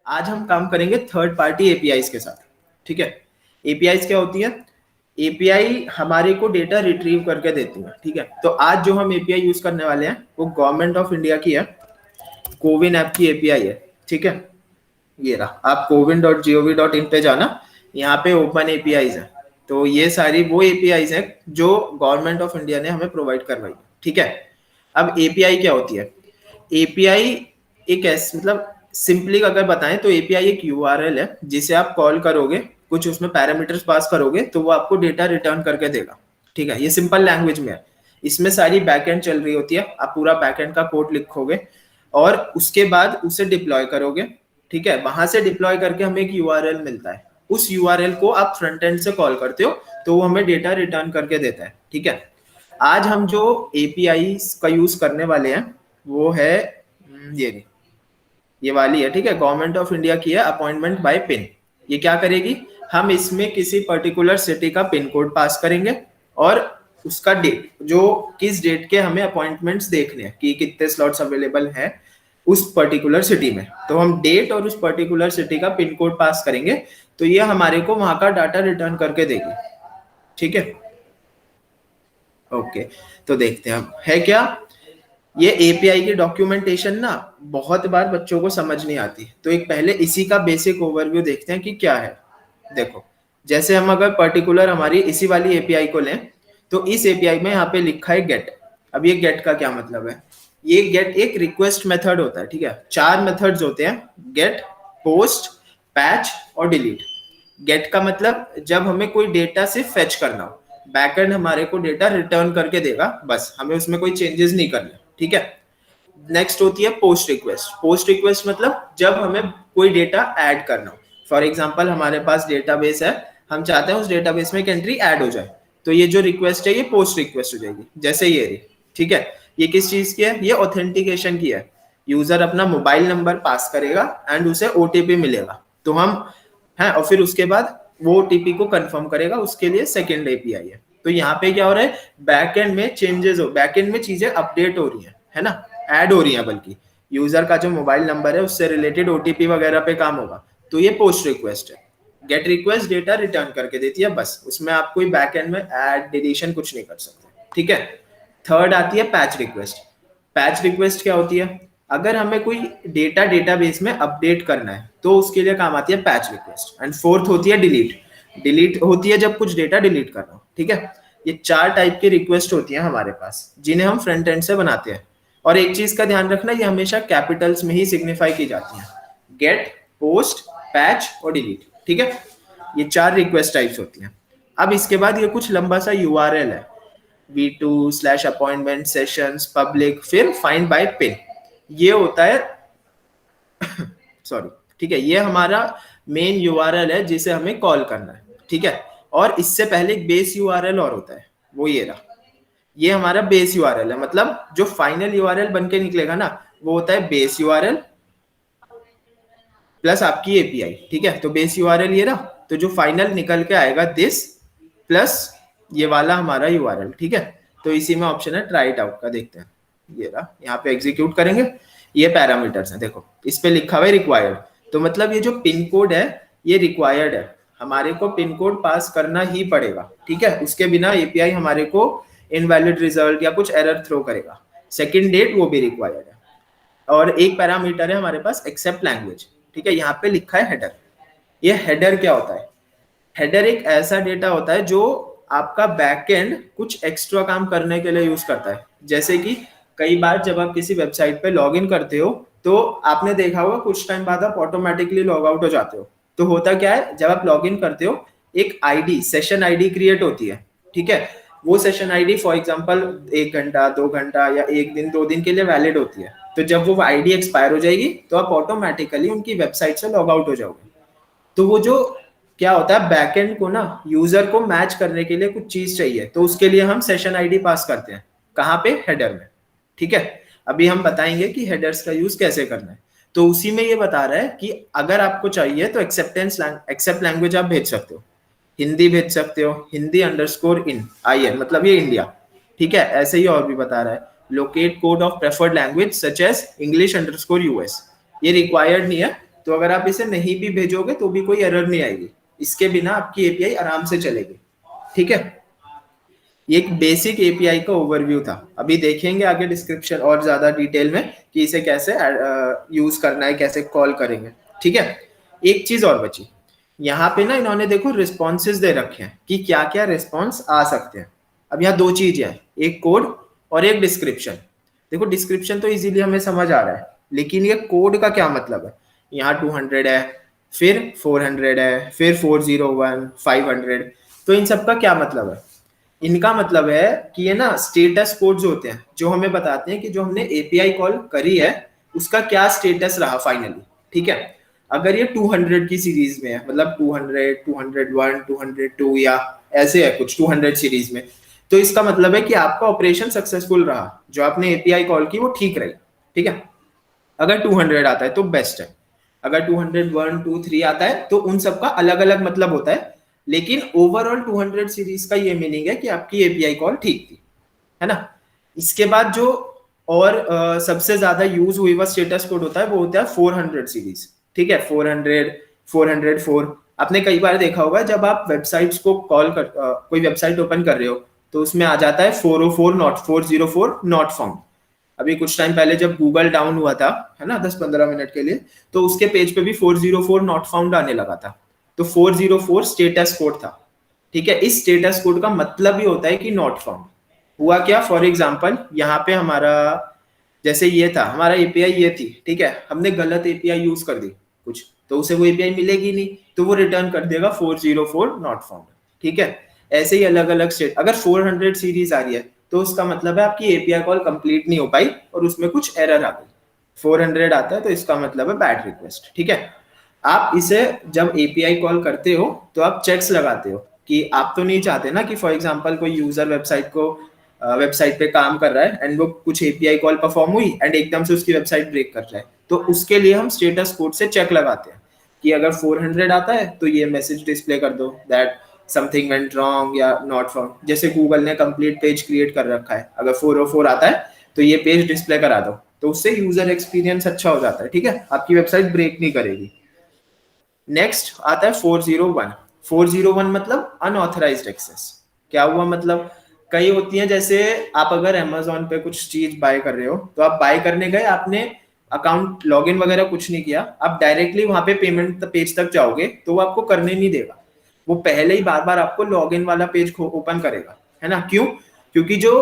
आज हम काम करेंगे थर्ड पार्टी एपीआईज के साथ। ठीक है, एपीआईज क्या होती है? एपीआई हमारे को डेटा रिट्रीव करके देती है। ठीक है, तो आज जो हम एपीआई यूज करने वाले हैं वो गवर्नमेंट ऑफ इंडिया की है, कोविन ऐप की एपीआई है। ठीक है, ये रहा, आप cowin.gov.in पे जाना, यहाँ पे ओपन एपीआईज है। तो ये सारी वो एपीआईज है जो गवर्नमेंट ऑफ इंडिया ने हमें प्रोवाइड करवाई। ठीक है, अब एपीआई क्या होती है? एपीआई एक ऐसे, मतलब सिंपली अगर बताएं तो एपीआई एक यूआरएल है जिसे आप कॉल करोगे, कुछ उसमें पैरामीटर्स पास करोगे तो वो आपको डेटा रिटर्न करके देगा। ठीक है, ये सिंपल लैंग्वेज में है। इसमें सारी बैकएंड चल रही होती है, आप पूरा बैकएंड का कोड लिखोगे और उसके बाद उसे डिप्लॉय करोगे। ठीक है, वहां से डिप्लॉय करके हमें एक यूआरएल मिलता है, उस यूआरएल को आप फ्रंट एंड से कॉल करते हो तो वो हमें डेटा रिटर्न करके देता है। ठीक है, आज हम जो एपीआई का यूज करने वाले हैं वो है ये वाली है। ठीक है, गवर्नमेंट ऑफ इंडिया की है, अपॉइंटमेंट बाय पिन। ये क्या करेगी? हम इसमें किसी पर्टिकुलर सिटी का पिन कोड पास करेंगे और उसका डेट, जो किस डेट के हमें अपॉइंटमेंट्स देखने हैं कि कितने स्लॉट्स अवेलेबल हैं उस पर्टिकुलर सिटी में, तो हम डेट और उस पर्टिकुलर सिटी का पिन कोड पास करेंगे तो ये हमारे को वहां का डाटा रिटर्न करके देगी। ठीक है, ओके, तो देखते हैं अब है क्या। ये एपीआई की डॉक्यूमेंटेशन ना बहुत बार बच्चों को समझ नहीं आती, तो एक पहले इसी का बेसिक ओवरव्यू देखते हैं कि क्या है। देखो, जैसे हम अगर पर्टिकुलर हमारी इसी वाली एपीआई को लें तो इस एपीआई में यहाँ पे लिखा है गेट। अब ये गेट का क्या मतलब है? ये गेट एक रिक्वेस्ट मेथड होता है। ठीक है, 4 मेथड्स होते हैं, गेट, पोस्ट, पैच और डिलीट। गेट का मतलब जब हमें कोई डेटा से फेच करना हो, बैकएंड हमारे को डेटा रिटर्न करके देगा, बस हमें उसमें कोई चेंजेस नहीं करने। ठीक है, नेक्स्ट होती है पोस्ट रिक्वेस्ट। पोस्ट रिक्वेस्ट मतलब जब हमें कोई डेटा ऐड करना हो, फॉर एग्जांपल हमारे पास डेटाबेस है, हम चाहते हैं उस डेटाबेस में एक एंट्री ऐड हो जाए, तो ये जो रिक्वेस्ट है ये पोस्ट रिक्वेस्ट हो जाएगी, जैसे ये रही। ठीक है, ये किस चीज की है? ये ऑथेंटिकेशन की है। यूजर अपना मोबाइल नंबर पास करेगा एंड उसे ओटीपी मिलेगा, तो हम है, और फिर उसके बाद वो ओटीपी को कंफर्म करेगा, उसके लिए सेकेंड एपीआई है। तो यहाँ पे क्या हो रहा है? बैकएंड में चेंजेस हो, बैकएंड में चीजें अपडेट हो रही है ना, ऐड हो रही है, बल्कि यूजर का जो मोबाइल नंबर है उससे रिलेटेड ओटीपी वगैरह पे काम होगा, तो ये पोस्ट रिक्वेस्ट है। गेट रिक्वेस्ट डेटा रिटर्न करके देती है, बस उसमें आप कोई बैकएंड में ऐड डिलीशन कुछ नहीं कर सकते। ठीक है, थर्ड आती है पैच रिक्वेस्ट। पैच रिक्वेस्ट क्या होती है? अगर हमें कोई डेटा डेटाबेस में अपडेट करना है तो उसके लिए काम आती है पैच रिक्वेस्ट। एंड फोर्थ होती है डिलीट। डिलीट होती है जब कुछ डेटा डिलीट करना हो। ठीक है, ये 4 टाइप की रिक्वेस्ट होती है हमारे पास जिन्हें हम फ्रंट एंड से बनाते हैं। और एक चीज का ध्यान रखना, ये हमेशा कैपिटल्स में ही सिग्निफाई की जाती है, गेट, पोस्ट, पैच और डिलीट। ठीक है, ये 4 रिक्वेस्ट टाइप्स होती हैं। अब इसके बाद ये कुछ लंबा सा यूआरएल है, v2/appointment sessions public, फिर फाइंड बाय पिन, ये होता है सॉरी। ठीक है, ये हमारा मेन यूआरएल है जिसे हमें कॉल करना है। ठीक है, और इससे पहले एक बेस यूआरएल और होता है, वो ये रहा, ये हमारा बेस यूआरएल है, मतलब जो फाइनल यूआरएल बन के निकलेगा ना वो होता है बेस यूआरएल प्लस आपकी एपीआई। ठीक है, तो बेस यूआरएल ये रहा, तो जो फाइनल निकल के आएगा दिस प्लस ये वाला हमारा यूआरएल। ठीक है, तो इसी में ऑप्शन है ट्राई इट आउट का, देखते हैं। ये रहा, यहाँ पे एग्जीक्यूट करेंगे, ये पैरामीटर्स हैं, देखो इस पे लिखा हुआ है रिक्वायर्ड, तो मतलब ये जो पिन कोड है ये रिक्वायर्ड है, हमारे को पिन कोड पास करना ही पड़ेगा। ठीक है, उसके बिना एपीआई हमारे को इनवैलिड रिजल्ट या कुछ एरर थ्रो करेगा। सेकंड डेट वो भी रिक्वायर्ड है, और एक पैरामीटर है हमारे पास एक्सेप्ट लैंग्वेज। ठीक है, यहाँ पे लिखा है हेडर। ये हेडर क्या होता है? हेडर एक ऐसा डेटा होता है जो आपका बैकएंड कुछ एक्स्ट्रा काम करने के लिए यूज करता है। जैसे कि कई बार जब आप किसी वेबसाइट पे लॉग इन करते हो तो आपने देखा होगा कुछ टाइम बाद आप ऑटोमेटिकली लॉग आउट हो जाते हो, तो होता क्या है, जब आप लॉग इन करते हो एक आईडी, सेशन आईडी क्रिएट होती है। ठीक है, वो सेशन आईडी फॉर एग्जांपल 1 घंटा 2 घंटा या 1 दिन 2 दिन के लिए वैलिड होती है, तो जब वो आईडी एक्सपायर हो जाएगी तो आप ऑटोमेटिकली उनकी वेबसाइट से लॉग आउट हो जाओगे। तो वो जो क्या होता है, बैकएंड को ना यूजर को मैच करने के लिए कुछ चीज चाहिए, तो उसके लिए हम सेशन आईडी पास करते हैं, कहाँ पे? हेडर में। ठीक है, अभी हम बताएंगे कि हेडर्स का यूज कैसे करना है। तो उसी में ये बता रहा है कि अगर आपको चाहिए तो एक्सेप्ट लैंग्वेज आप भेज सकते हो, हिंदी भेज सकते हो, हिंदी _in IN, मतलब ये इंडिया। ठीक है, ऐसे ही और भी बता रहा है, locate code of preferred language such as English _US, ये रिक्वायर्ड नहीं है, तो अगर आप इसे नहीं भी भेजोगे तो भी कोई एरर नहीं आएगी, इसके बिना आपकी एपीआई आराम से चलेगी। ठीक है, ये एक बेसिक एपीआई का ओवरव्यू था। अभी देखेंगे आगे डिस्क्रिप्शन और ज्यादा डिटेल में कि इसे कैसे यूज करना है, कैसे कॉल करेंगे। ठीक है, एक चीज और बची, यहाँ पे ना इन्होंने देखो रिस्पॉन्सेज दे रखे हैं कि क्या क्या रिस्पॉन्स आ सकते हैं। अब यहाँ दो चीज है, एक कोड और एक डिस्क्रिप्शन। देखो डिस्क्रिप्शन तो इजीली हमें समझ आ रहा है, लेकिन ये कोड का क्या मतलब है। यहाँ 200 है, फिर 400 है, फिर 401, 500। तो इन सब का क्या मतलब है। इनका मतलब है कि ये ना स्टेटस कोड जो होते हैं, जो हमें बताते हैं कि जो हमने एपीआई कॉल करी है उसका क्या स्टेटस रहा फाइनली। ठीक है, अगर ये 200 की सीरीज में है, मतलब 200, 201, 202 या ऐसे है कुछ 200 सीरीज में, तो इसका मतलब है कि आपका ऑपरेशन सक्सेसफुल रहा, जो आपने एपीआई कॉल की वो ठीक रही। ठीक है, अगर 200 आता है तो बेस्ट है, अगर 201, 2, 3 आता है तो उन सबका अलग अलग मतलब होता है, लेकिन ओवरऑल 200 सीरीज का ये मीनिंग है कि आपकी एपीआई कॉल ठीक थी, है ना। इसके बाद जो और सबसे ज्यादा यूज हुई हुआ स्टेटस कोड होता है वो होता है 400 सीरीज। ठीक है, 400, 404। आपने कई बार देखा होगा जब आप वेबसाइट्स को कॉल कर कोई वेबसाइट ओपन कर रहे हो तो उसमें आ जाता है 404 नॉट 404 नॉट फाउंड। अभी कुछ टाइम पहले जब गूगल डाउन हुआ था, है ना, 10-15 मिनट के लिए, तो उसके पेज पे भी 404 नॉट फाउंड आने लगा था। तो 404 स्टेटस कोड था। ठीक है, इस स्टेटस कोड का मतलब ही होता है कि नॉट फाउंड। हुआ क्या, फॉर एग्जाम्पल यहाँ पे हमारा जैसे ये था, हमारा एपीआई ये थी, ठीक है, हमने गलत एपीआई यूज कर दी कुछ, तो उसे वो एपीआई मिलेगी नहीं, तो वो रिटर्न कर देगा 404 नॉट फाउंड। ठीक है, ऐसे ही अलग अलग स्टेट, अगर 400 सीरीज आ रही है तो उसका मतलब है आपकी एपीआई कॉल कंप्लीट नहीं हो पाई और उसमें कुछ एरर आ गई। 400 आता है तो इसका मतलब है बैड रिक्वेस्ट। ठीक है, आप इसे जब एपीआई कॉल करते हो तो आप चेक्स लगाते हो कि आप तो नहीं चाहते ना कि फॉर एग्जांपल कोई यूजर वेबसाइट पे काम कर रहा है एंड वो कुछ एपीआई कॉल परफॉर्म हुई एंड एकदम से उसकी वेबसाइट ब्रेक कर जाए, तो उसके लिए हम स्टेटस कोड से चेक लगाते हैं कि अगर 400 आता है तो ये मैसेज डिस्प्ले कर दो दैट समथिंग वेंट रॉन्ग या नॉट फाउंड। जैसे गूगल ने कंप्लीट पेज क्रिएट कर रखा है, अगर 404 आता है तो ये पेज डिस्प्ले करा दो, तो उससे यूजर एक्सपीरियंस अच्छा हो जाता है। ठीक है, आपकी वेबसाइट ब्रेक नहीं करेगी। नेक्स्ट आता है 401। 401 मतलब अनऑथराइज्ड एक्सेस। क्या हुआ मतलब, कई होती हैं जैसे आप अगर अमेजोन पे कुछ चीज बाय कर रहे हो, तो आप बाय करने गए, आपने अकाउंट लॉगिन वगैरह कुछ नहीं किया, आप डायरेक्टली वहां पे पेमेंट पेज तक जाओगे तो वो आपको करने नहीं देगा, वो पहले ही बार बार आपको लॉगिन वाला पेज ओपन करेगा, है ना। क्यों, क्योंकि जो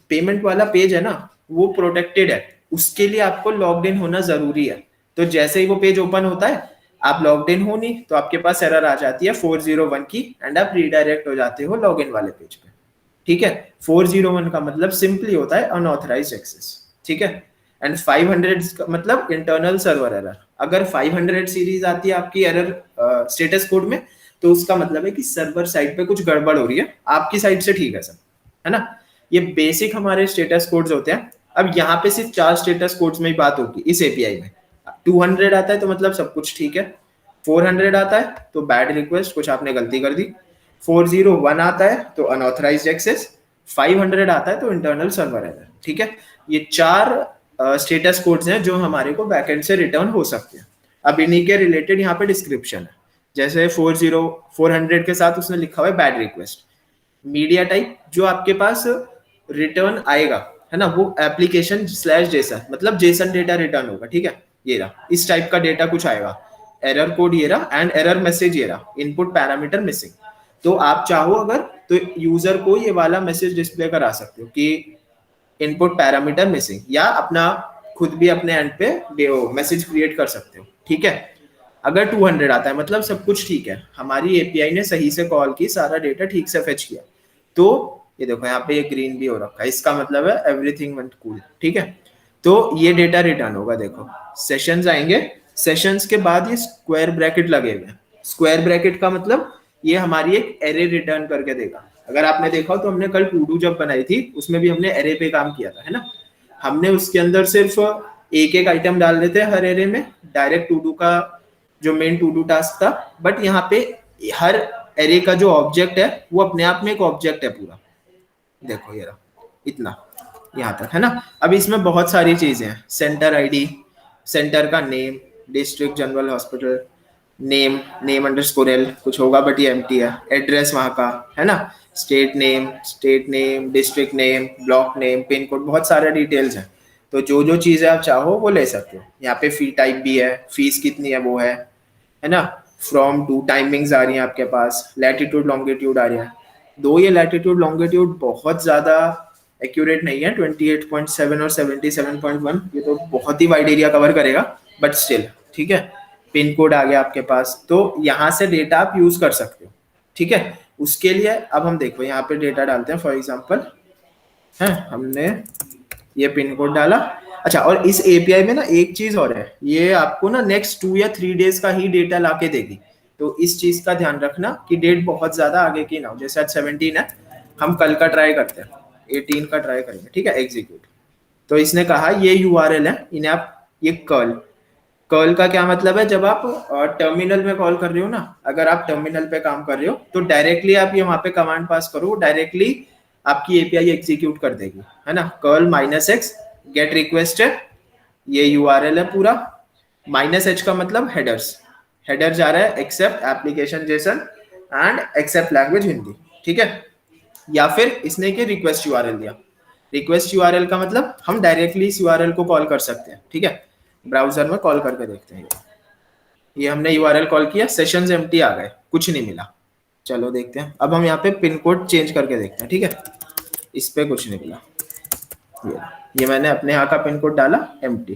पेमेंट वाला पेज है ना वो प्रोटेक्टेड है, उसके लिए आपको लॉग्ड इन होना जरूरी है। तो जैसे ही वो पेज ओपन होता है, आप लॉग्ड इन हो नहीं तो आपके पास एरर आ जाती है 401 की एंड आप रीडायरेक्ट हो जाते हो लॉगिन वाले पेज पे। ठीक है, 401 का मतलब सिंपली होता है अनऑथराइज्ड एक्सेस। ठीक है, एंड 500 का मतलब इंटरनल सर्वर एरर। अगर 500 सीरीज आती है आपकी एरर स्टेटस कोड में, तो उसका मतलब है कि सर्वर साइड पे कुछ गड़बड़ हो रही है, आपकी साइड से ठीक है सब, है ना। ये बेसिक हमारे स्टेटस कोड्स होते हैं। अब यहाँ पे सिर्फ 4 स्टेटस कोड्स में ही बात होगी इस एपीआई में। 200 आता है तो मतलब सब कुछ ठीक है, 400 आता है तो बैड रिक्वेस्ट, कुछ आपने गलती कर दी, 401 आता है तो अनऑथराइज्ड एक्सेस, 500 आता है तो इंटरनल सर्वर एरर। ठीक है, ये 4 स्टेटस कोड्स हैं जो हमारे को बैकएंड से रिटर्न हो सकते हैं। अब इन्हीं के रिलेटेड यहाँ पे डिस्क्रिप्शन है, जैसे 400 के साथ उसने लिखा हुआ है बैड रिक्वेस्ट। मीडिया टाइप जो आपके पास रिटर्न आएगा, है ना, वो एप्लीकेशन स्लैश जेसन, मतलब जेसन डेटा रिटर्न होगा। ठीक है, ये रहा, इस टाइप का डेटा कुछ आएगा, एरर कोड ये रहा एंड एरर मैसेज ये रहा, इनपुट पैरामीटर मिसिंग। तो आप चाहो अगर तो यूजर को ये वाला मैसेज डिस्प्ले करा सकते हो कि इनपुट पैरामीटर मिसिंग, या अपना खुद भी अपने एंड पे मैसेज क्रिएट कर सकते हो। ठीक है, अगर 200 आता है मतलब सब कुछ ठीक है, हमारी एपीआई ने सही से कॉल की, सारा डेटा ठीक से फेच किया। तो ये देखो यहाँ पे ये ग्रीन भी हो रखा है, इसका मतलब है एवरीथिंग वेंट कूल। ठीक है, तो ये डेटा रिटर्न होगा। देखो सेशंस आएंगे, सेशंस के बाद ये स्क्वायर ब्रैकेट लगे हुए हैं। स्क्वायर ब्रैकेट का मतलब ये हमारी एक एरे रिटर्न करके देगा। अगर आपने देखा हो तो हमने कल टू डू जब बनाई थी उसमें भी हमने एरे पे काम किया था, है ना। हमने उसके अंदर सिर्फ एक एक आइटम डाल देते हैं हर एरे में, डायरेक्ट टू डू का जो मेन टू डू टास्क था, बट यहाँ पे हर एरे का जो ऑब्जेक्ट है वो अपने आप में एक ऑब्जेक्ट है पूरा। देखो ये रहा, इतना यहाँ तक, है ना। अब इसमें बहुत सारी चीजें हैं, सेंटर आईडी, सेंटर का name, district general hospital, name, name underscore L कुछ होगा बट ये एम्प्टी है, एड्रेस वहाँ का है ना, state name, district name, block name, pin code, बहुत सारे डिटेल्स हैं। तो जो जो चीज़ें आप चाहो वो ले सकते हो। यहाँ पे फी टाइप भी है, फीस कितनी है वो है ना, फ्रॉम टू टाइमिंग्स आ रही हैं आपके पास, लैटिट्यूड लॉन्गिट्यूड आ रही है। दो ये लैटिट्यूड लॉन्गिट्यूड बहुत ज़्यादा एक्यूरेट नहीं है, 28.7 और 77.1, ये तो बहुत ही वाइड एरिया कवर करेगा, बट स्टिल ठीक है। पिन कोड आ गया आपके पास, तो यहाँ से डेटा आप यूज कर सकते हो, ठीक है। उसके लिए अब हम देखो यहाँ पे डेटा डालते हैं, फॉर एग्जांपल है हमने ये पिन कोड डाला। अच्छा, और इस एपीआई में ना एक चीज और है, ये आपको ना नेक्स्ट 2 या 3 डेज का ही डेटा लाके देगी। तो इस चीज का ध्यान रखना कि डेट बहुत ज्यादा आगे की ना हो। जैसे आज 17 है, हम कल का ट्राई करते हैं, 18 का ट्राई करेंगे, ठीक है, एग्जीक्यूट। तो इसने कहा ये यूआरएल है, इन्हें आप ये कर्ल का क्या मतलब है, जब आप टर्मिनल में कॉल कर रहे हो ना, अगर आप टर्मिनल पे काम कर रहे हो तो डायरेक्टली आप ये वहां पे कमांड पास करो, डायरेक्टली आपकी एपीआई एग्जीक्यूट कर देगी, है ना। कर्ल -x गेट रिक्वेस्ट है, ये यूआरएल है पूरा, -h का मतलब हेडर्स, हेडर जा रहा है accept application JSON and accept language Hindi, ठीक है। या फिर इसने के रिक्वेस्ट यूआरएल दिया, रिक्वेस्ट यूआरएल का मतलब हम डायरेक्टली इस यूआरएल को कॉल कर सकते हैं, ठीक है। ब्राउजर में कॉल करके देखते हैं, ये हमने यूआरएल कॉल किया, सेशंस एम्प्टी आ गए, कुछ नहीं मिला। चलो देखते हैं, अब हम यहाँ पे पिन कोड चेंज करके देखते हैं, ठीक है। इस पे कुछ नहीं मिला, ये मैंने अपने यहाँ का पिन कोड डाला एम्प्टी,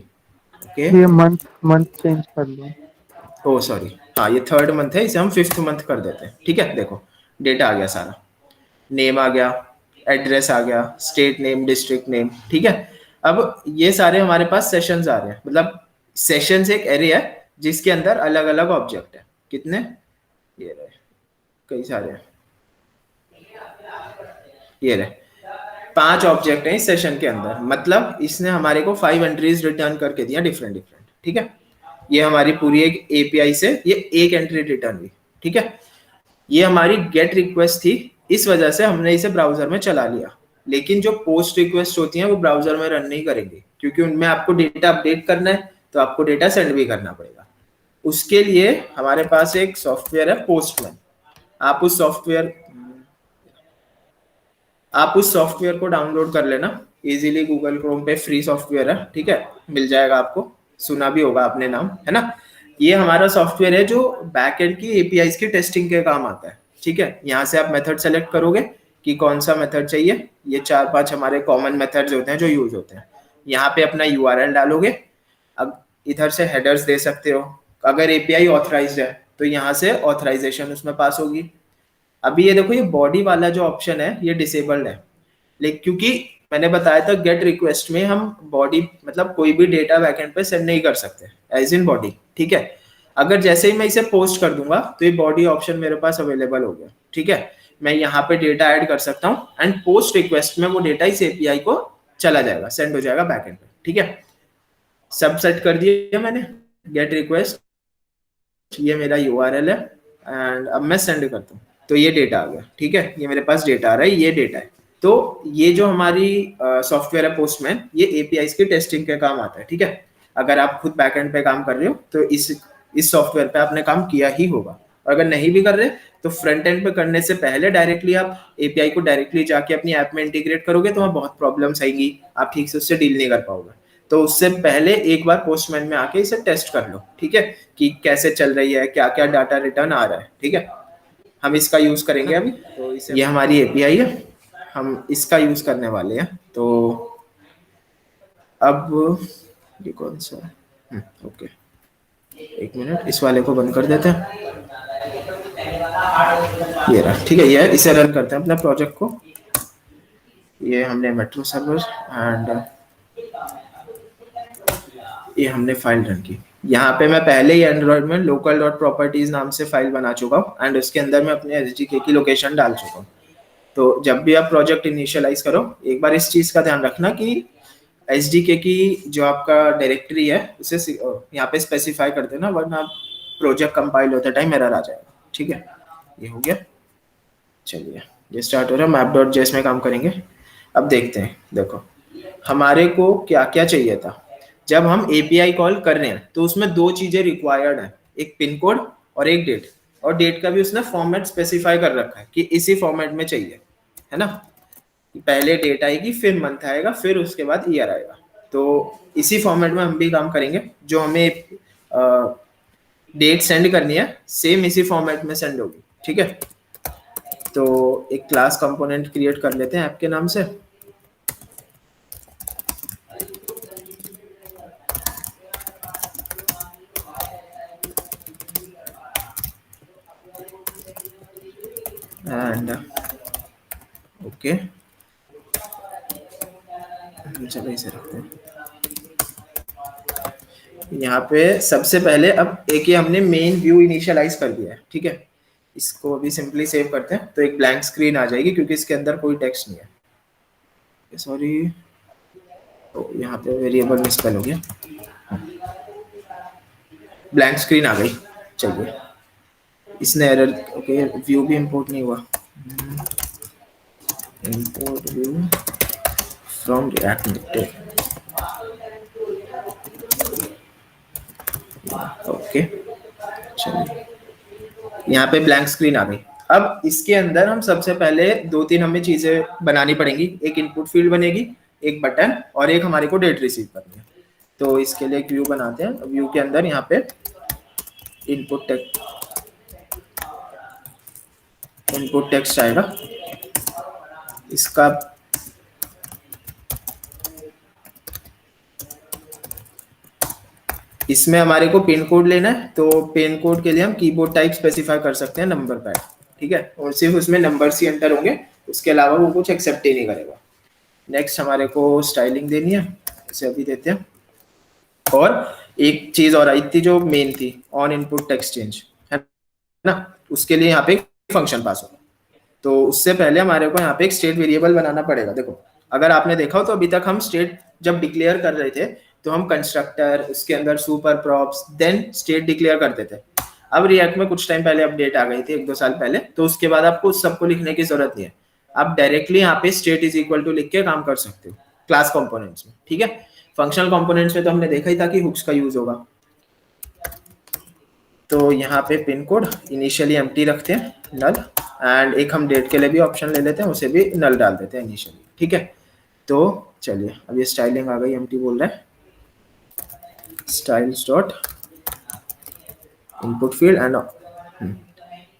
ओके। ये मंथ चेंज कर लो। ओ सॉरी, हाँ ये 3rd मंथ है, इसे हम 5th मंथ कर देते हैं, ठीक है। देखो डेटा आ गया सारा, नेम आ गया, एड्रेस आ गया, स्टेट नेम, डिस्ट्रिक्ट नेम, ठीक है। अब ये सारे हमारे पास सेशंस आ रहे हैं, मतलब सेशंस एक एरे है जिसके अंदर अलग अलग ऑब्जेक्ट है। कितने, ये रहे, कई सारे हैं, ये रहे 5 ऑब्जेक्ट हैं इस सेशन के अंदर, मतलब इसने हमारे को 5 एंट्रीज रिटर्न करके दिया डिफरेंट डिफरेंट, ठीक है। ये हमारी पूरी एक एपीआई से ये एक एंट्री रिटर्न हुई, ठीक है। ये हमारी गेट रिक्वेस्ट थी, इस वजह से हमने इसे ब्राउजर में चला लिया। लेकिन जो पोस्ट रिक्वेस्ट होती हैं वो ब्राउजर में रन नहीं करेंगी, क्योंकि उनमें आपको डेटा अपडेट करना है, तो आपको डेटा सेंड भी करना पड़ेगा। उसके लिए हमारे पास एक सॉफ्टवेयर है पोस्टमैन, आप उस सॉफ्टवेयर को डाउनलोड कर लेना इजीली, गूगल क्रोम पे फ्री सॉफ्टवेयर है, ठीक है, मिल जाएगा आपको, सुना भी होगा आपने नाम, है ना। ये हमारा सॉफ्टवेयर है जो बैकएंड की एपीआईज की टेस्टिंग के काम आता है, ठीक है। यहाँ से आप मेथड सेलेक्ट करोगे कि कौन सा मेथड चाहिए, ये 4-5 हमारे कॉमन मेथड्स होते हैं जो यूज होते हैं। यहाँ पे अपना यूआरएल डालोगे, अब इधर से हेडर्स दे सकते हो, अगर एपीआई ऑथराइज्ड है तो यहाँ से ऑथराइजेशन उसमें पास होगी। अभी ये देखो, ये बॉडी वाला जो ऑप्शन है ये डिसेबल्ड है, लेकिन क्योंकि मैंने बताया था गेट रिक्वेस्ट में हम बॉडी मतलब कोई भी डेटा बैकएंड पे सेंड नहीं कर सकते एज इन बॉडी, ठीक है। अगर जैसे ही मैं इसे पोस्ट कर दूंगा तो ये बॉडी ऑप्शन मेरे पास अवेलेबल हो गया, ठीक है। मैं यहाँ पे डेटा ऐड कर सकता हूँ एंड पोस्ट रिक्वेस्ट में वो डेटा इस एपीआई को चला जाएगा, सेंड हो जाएगा बैकएंड पे, ठीक है। सब सेट कर दिया मैंने, गेट रिक्वेस्ट, ये मेरा यूआरएल है एंड अब मैं सेंड करता हूँ, तो ये डेटा आ गया, ठीक है। ये मेरे पास डेटा आ रहा है, ये डेटा है। तो ये जो हमारी सॉफ्टवेयर है पोस्टमैन, ये एपीआई की टेस्टिंग के काम आता है, ठीक है। अगर आप खुद बैकएंड पे काम कर रहे हो तो इस सॉफ्टवेयर पे आपने काम किया ही होगा, और अगर नहीं भी कर रहे तो फ्रंट एंड पे करने से पहले डायरेक्टली आप एपीआई को डायरेक्टली जाके अपनी ऐप में इंटीग्रेट करोगे तो वहाँ बहुत प्रॉब्लम्स आएंगी, आप ठीक से उससे डील नहीं कर पाओगे। तो उससे पहले एक बार पोस्टमैन में आके इसे टेस्ट कर लो, ठीक है, कि कैसे चल रही है, क्या क्या डाटा रिटर्न आ रहा है, ठीक है। हम इसका यूज करेंगे अभी, तो ये हमारी एपीआई है, हम इसका यूज करने वाले हैं। तो अब ये कौन सा है, ओके, एक मिनट, इस वाले को बंद कर देते हैं, ये रहा, ठीक है। ये इसे रन करते हैं अपने प्रोजेक्ट को, ये हमने मेट्रो सर्वर एंड ये हमने फाइल रन की। यहाँ पे मैं पहले ही एंड्रॉइड में local.properties नाम से फाइल बना चुका हूँ एंड उसके अंदर मैं अपने एसडीके की लोकेशन डाल चुका हूँ। तो जब भी आप प्रोजेक्ट इनिशियलाइज करो, एक बार इस चीज का ध्यान रखना कि एसडीके की जो आपका डायरेक्टरी है उसे यहाँ पे स्पेसिफाई कर देना, वरना प्रोजेक्ट कंपाइल होते टाइम एरर आ जाएगा, ठीक है। ये हो गया, चलिए ये स्टार्ट हो रहा है, map.js में काम करेंगे। अब देखते हैं, देखो हमारे को क्या क्या चाहिए था। जब हम एपीआई कॉल कर रहे हैं तो उसमें दो चीजें रिक्वायर्ड है, एक पिन कोड और एक डेट। और डेट का भी उसने फॉर्मेट स्पेसिफाई कर रखा है कि इसी फॉर्मेट में चाहिए, है ना। पहले डेट आएगी, फिर मंथ आएगा, फिर उसके बाद ईयर आएगा। तो इसी फॉर्मेट में हम भी काम करेंगे। जो हमें डेट सेंड करनी है सेम इसी फॉर्मेट में सेंड होगी, ठीक है। तो एक क्लास कंपोनेंट क्रिएट कर लेते हैं ऐप के नाम से। एंड ओके, चलो इसे रखते हैं। यहाँ पे सबसे पहले अब एक ही हमने मेन व्यू इनिशियलाइज कर दिया है, ठीक है। इसको अभी सिंपली सेव करते हैं तो एक ब्लैंक स्क्रीन आ जाएगी क्योंकि इसके अंदर कोई टेक्स्ट नहीं है। सॉरी, तो यहाँ पे वेरिएबल मिसस्पेल हो गया, ब्लैंक स्क्रीन आ गई। चलिए, इसने एरर, ओके व्यू भी इंपोर्ट नहीं हुआ। Import view from react native, okay. चलिए, यहाँ पे ब्लैंक स्क्रीन आ गई। अब इसके अंदर हम सबसे पहले दो तीन हमें चीजें बनानी पड़ेंगी। एक इनपुट फील्ड बनेगी, एक बटन, और एक हमारे को डेट रिसीव करनी है। तो इसके लिए एक व्यू बनाते हैं। व्यू के अंदर यहाँ पे इनपुट टेक्स्ट आएगा। इसका इसमें हमारे को पिन कोड लेना है, तो पिन कोड के लिए हम कीबोर्ड टाइप स्पेसिफाई कर सकते हैं नंबर पैड, ठीक है। और सिर्फ उसमें नंबर्स ही एंटर होंगे, उसके अलावा वो कुछ एक्सेप्ट ही नहीं करेगा। नेक्स्ट हमारे को स्टाइलिंग देनी है, इसे अभी देते हैं। और एक चीज और आई थी जो मेन थी, ऑन इनपुट टेक्स्ट चेंज, है ना। उसके लिए यहाँ पे फंक्शन पास होगा। तो उससे पहले हमारे को यहाँ पे एक स्टेट वेरिएबल बनाना पड़ेगा। देखो, अगर आपने देखा हो तो अभी तक हम स्टेट जब डिक्लेयर कर रहे थे तो हम कंस्ट्रक्टर, उसके अंदर super props, then state declare करते थे। अब रिएक्ट में कुछ टाइम पहले अपडेट आ गई थी, 1-2 साल पहले, तो उसके बाद आपको उस सबको लिखने की जरूरत नहीं है। आप डायरेक्टली यहाँ पे स्टेट इज इक्वल टू लिख के काम कर सकते हो क्लास कंपोनेंट्स में, ठीक है। फंक्शनल कंपोनेंट्स में तो हमने देखा ही था कि हुक्स का यूज होगा। तो यहाँ पे पिन कोड इनिशियली एम्प्टी रखते हैं, नल। एंड एक हम डेट के लिए भी ऑप्शन ले लेते हैं, उसे भी नल डाल देते हैं इनिशियली, ठीक है। तो चलिए, अब ये स्टाइलिंग आ गई, एम्प्टी बोल रहा है styles dot input field and.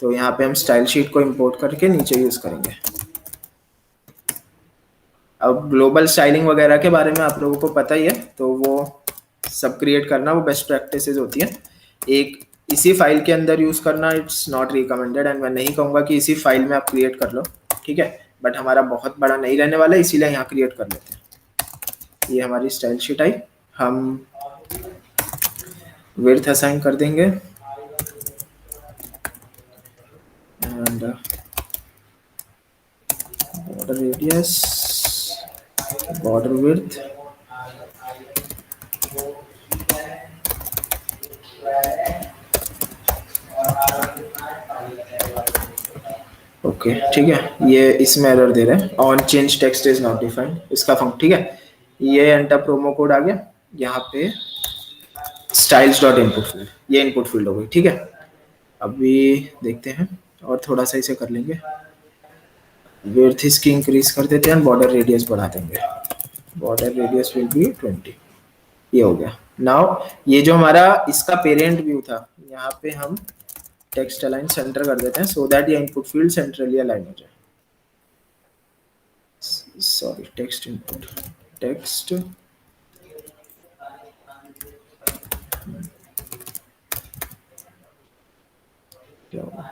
तो यहाँ पे हम स्टाइल शीट को इंपोर्ट करके नीचे यूज करेंगे। अब ग्लोबल स्टाइलिंग वगैरह के बारे में आप लोगों को पता ही है, तो वो सब क्रिएट करना वो बेस्ट प्रैक्टिसेस होती है। एक इसी फाइल के अंदर यूज करना इट्स नॉट रिकमेंडेड, एंड मैं नहीं कहूँगा कि इसी फाइल में आप क्रिएट कर लो, ठीक है। बट हमारा बहुत बड़ा नहीं रहने वाला है, इसीलिए यहाँ क्रिएट कर लेते हैं। ये हमारी स्टाइल शीट आई। हम विड्थ असाइन कर देंगे and border radius, border width, okay, ठीक है। ये इसमें एरर दे रहे हैं, on change text is not defined, इसका फंक्शन, ठीक है। ये एंटर प्रोमो कोड आ गया। यहाँ पे स्टाइल्स डॉट इनपुट फील्ड, ये इनपुट फील्ड हो गई, ठीक है। अभी देखते हैं और थोड़ा सा इसे कर लेंगे। विड्थ इसकी इंक्रीज कर देते हैं, बॉर्डर रेडियस बढ़ा देंगे। Border radius will be 20। ये हो गया। नाउ ये जो हमारा इसका पेरेंट व्यू था, यहाँ पे हम टेक्स्ट अलाइन सेंटर कर देते हैं सो दैट ये इनपुट फील्ड सेंट्रली अलाइन हो जाए। सॉरी, टेक्स्ट इनपुट, टेक्स्ट क्या होगा,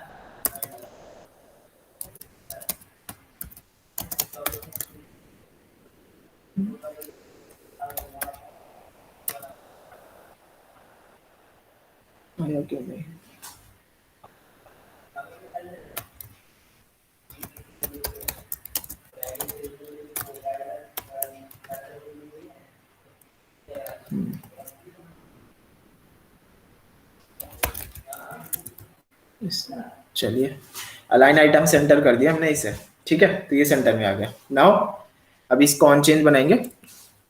आया क्यों नहीं। चलिए, अलाइन आइटम सेंटर कर दिया हमने इसे, ठीक है। तो ये सेंटर में आ गया। नाउ अब इसको ऑन चेंज बनाएंगे,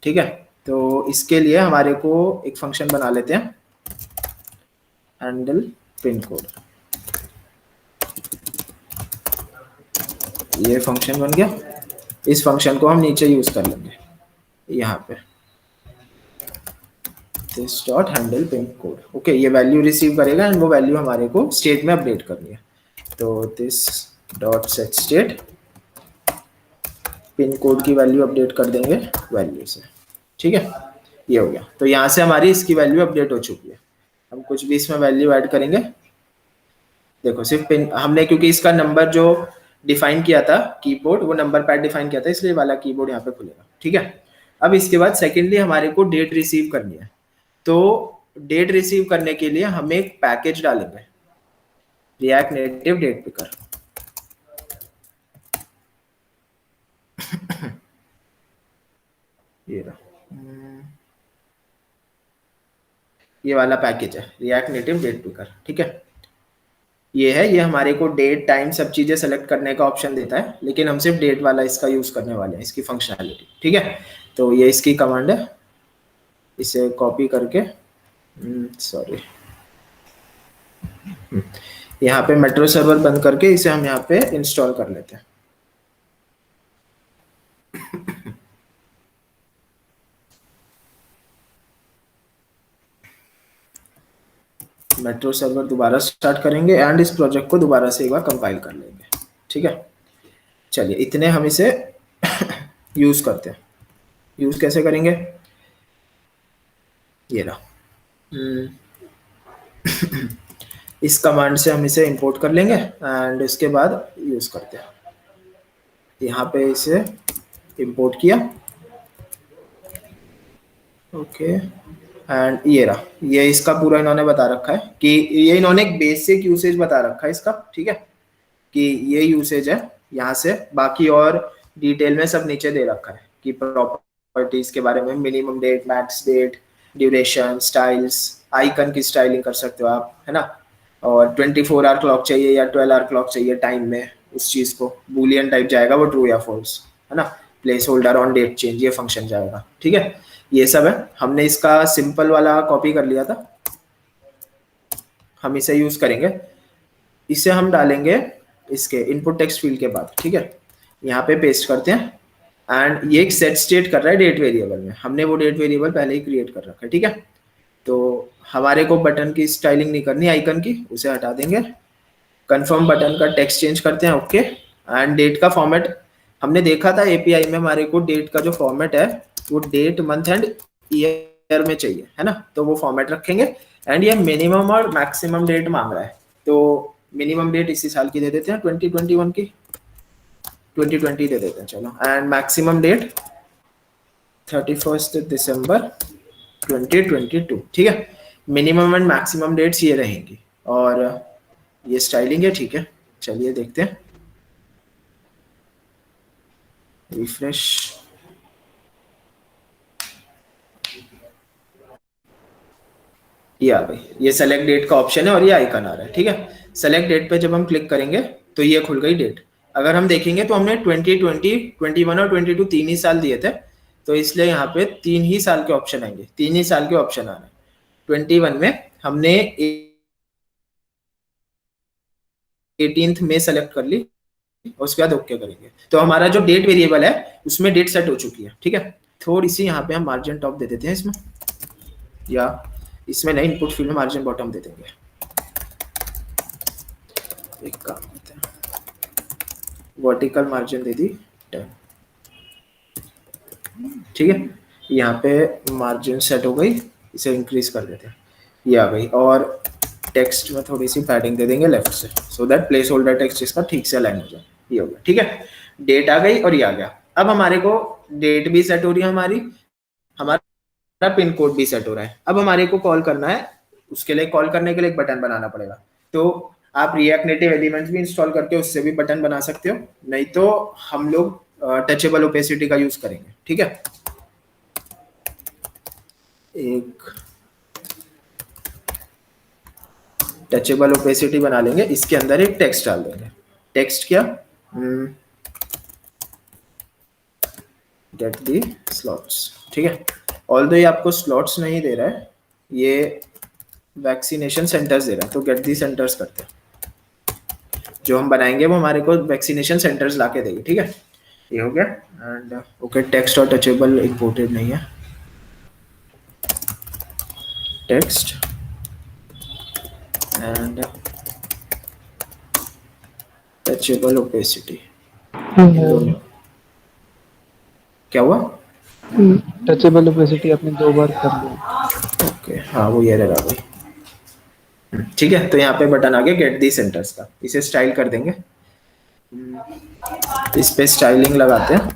ठीक है। तो इसके लिए हमारे को एक फंक्शन बना लेते हैं, हैंडल पिन कोड। ये फंक्शन बन गया। इस फंक्शन को हम नीचे यूज कर लेंगे यहाँ पे, this dot handle pin code. Okay, ये वैल्यू रिसीव करेगा एंड वो वैल्यू हमारे को स्टेट में अपडेट करनी है। तो this dot set state, pin code की वैल्यू अपडेट कर देंगे वैल्यू से। ठीक है, ये हो गया। तो यहाँ से हमारी इसकी वैल्यू अपडेट हो चुकी है। हम कुछ भी इसमें वैल्यू ऐड करेंगे। देखो सिर्फ पिन हमने, क्योंकि इसका नंबर जो डिफाइन किया था कीबोर्ड, वो नंबर पैड डिफाइन किया था, इसलिए वाला कीबोर्ड यहाँ पे खुलेगा। ठीक है, अब इसके बाद सेकेंडली हमारे को डेट रिसीव करनी है। तो डेट रिसीव करने के लिए हम एक पैकेज डालेंगे, रिएक्ट नेटिव डेट पिकर। ये रहा, ये वाला पैकेज है रिएक्ट नेटिव डेट पिकर। ठीक है, ये है, ये हमारे को डेट टाइम सब चीजें सेलेक्ट करने का ऑप्शन देता है, लेकिन हम सिर्फ डेट वाला इसका यूज करने वाले हैं, इसकी फंक्शनैलिटी। ठीक है, तो ये इसकी कमांड है, इसे कॉपी करके सॉरी यहाँ पे मेट्रो सर्वर बंद करके इसे हम यहाँ पे इंस्टॉल कर लेते हैं। मेट्रो सर्वर दोबारा स्टार्ट करेंगे एंड इस प्रोजेक्ट को दोबारा से एक बार कंपाइल कर लेंगे। ठीक है, चलिए इतने हम इसे यूज करते हैं। यूज कैसे करेंगे, ये रहा, इस कमांड से हम इसे इंपोर्ट कर लेंगे एंड इसके बाद यूज करते हैं। यहाँ पे इसे इंपोर्ट किया, ओके, एंड ये रहा, ये इसका पूरा इन्होंने बता रखा है कि ये इन्होंने एक बेसिक यूसेज बता रखा है इसका। ठीक है, कि ये यूसेज है यहाँ से, बाकी और डिटेल में सब नीचे दे रखा है कि प्रॉपर्टीज के बारे में, minimum date, max date, duration, styles, icon की स्टाइलिंग कर सकते हो आप, है ना, और 24 आवर क्लॉक चाहिए या 12 आवर क्लॉक चाहिए टाइम में, उस चीज को बूलियन टाइप जाएगा वो, ट्रू या फॉल्स, है ना, placeholder on date change, ये फंक्शन जाएगा। ठीक है, ये सब है। हमने इसका सिंपल वाला कॉपी कर लिया था, हम इसे यूज करेंगे। इसे हम डालेंगे इसके इनपुट टेक्स्ट फील्ड के बाद। ठीक है, यहाँ पे पेस्ट करते हैं एंड ये एक सेट स्टेट कर रहा है डेट वेरिएबल में, हमने वो डेट वेरिएबल पहले ही क्रिएट कर रखा है। ठीक है, तो हमारे को बटन की स्टाइलिंग नहीं करनी आइकन की, उसे हटा देंगे। कंफर्म बटन का टेक्स्ट चेंज करते हैं, ओके, एंड डेट का फॉर्मेट हमने देखा था एपीआई में, हमारे को डेट का जो फॉर्मेट है वो डेट, मंथ एंड ईयर में चाहिए, है ना, तो वो फॉर्मेट रखेंगे। एंड ये मिनिमम और मैक्सिमम डेट मांग रहा है, तो मिनिमम डेट इसी साल की दे देते हैं, 2021 की, 2020 दे देते हैं चलो, एंड मैक्सिमम डेट 31 दिसंबर 2022। ठीक है, मिनिमम एंड मैक्सिमम डेट्स ये रहेंगी और ये स्टाइलिंग है। ठीक है, चलिए देखते हैं, रिफ्रेश, ये आ गई, ये सेलेक्ट डेट का ऑप्शन है और ये आइकन आ रहा है। ठीक है, सेलेक्ट डेट पे जब हम क्लिक करेंगे तो ये खुल गई डेट। अगर हम देखेंगे तो हमने 2020, 21 और 22 तीन ही साल दिए थे, तो इसलिए यहाँ पे 3 ही साल के ऑप्शन आएंगे, 3 ही साल के ऑप्शन आ रहे हैं। 21 में हमने 18 मई सेलेक्ट कर ली, उसके बाद ओके करेंगे, तो हमारा जो डेट वेरिएबल है उसमें डेट सेट हो चुकी है। ठीक है, थोड़ी सी यहाँ पे हम मार्जिन टॉप दे देते हैं इसमें, या इसमें नहीं, इनपुट फील्ड में मार्जिन बॉटम दे देंगे। एक काम करते हैं, वर्टिकल मार्जिन दे दी 10। ठीक है, यहाँ पे मार्जिन सेट हो गई, इसे इंक्रीज कर देते हैं, ये आ गई। और टेक्स्ट में थोड़ी सी पैडिंग दे देंगे लेफ्ट से, so that place holder text इसका ठीक से अलाइन हो जाए। ये हो गया। ठीक है, डेट आ गई और ये आ गया। अब हमारे को डेट भी सेट हो रही है हमारी, हमारा पिन कोड भी सेट हो रहा है। अब हमारे को कॉल करना है, उसके लिए कॉल करने के लिए एक बटन बनाना पड़ेगा। तो आप रिएक्ट नेटिव एलिमेंट्स भी इंस्टॉल करके उससे भी बटन बना सकते हो, नहीं तो हम लोग टचेबल ओपेसिटी का यूज करेंगे। ठीक है, एक टचेबल ओपेसिटी बना लेंगे, इसके अंदर एक टेक्स्ट डाल देंगे। टेक्स्ट क्या, गेट दी स्लॉट्स। ठीक है, ऑल्दो ये आपको स्लॉट्स नहीं दे रहा है, ये वैक्सीनेशन सेंटर्स दे रहा है, तो गेट दी सेंटर्स करते हैं। जो हम बनाएंगे वो हमारे को वैक्सीनेशन सेंटर्स लाके देगी, ठीक है। ये हो गया। एंड ओके, टेक्स्ट और टचेबल इंपोर्टेड नहीं है, टेक्स्ट एंड टचेबल ओपेसिटी, दोनों। क्या हुआ? टचेबल ओपेसिटी आपने 2 बार कर लिया। ओके, हाँ वो ये रहा भाई। ठीक है, तो यहाँ पे बटन आ गया गेट दी सेंटर्स का, इसे स्टाइल कर देंगे। इस पे स्टाइलिंग लगाते हैं,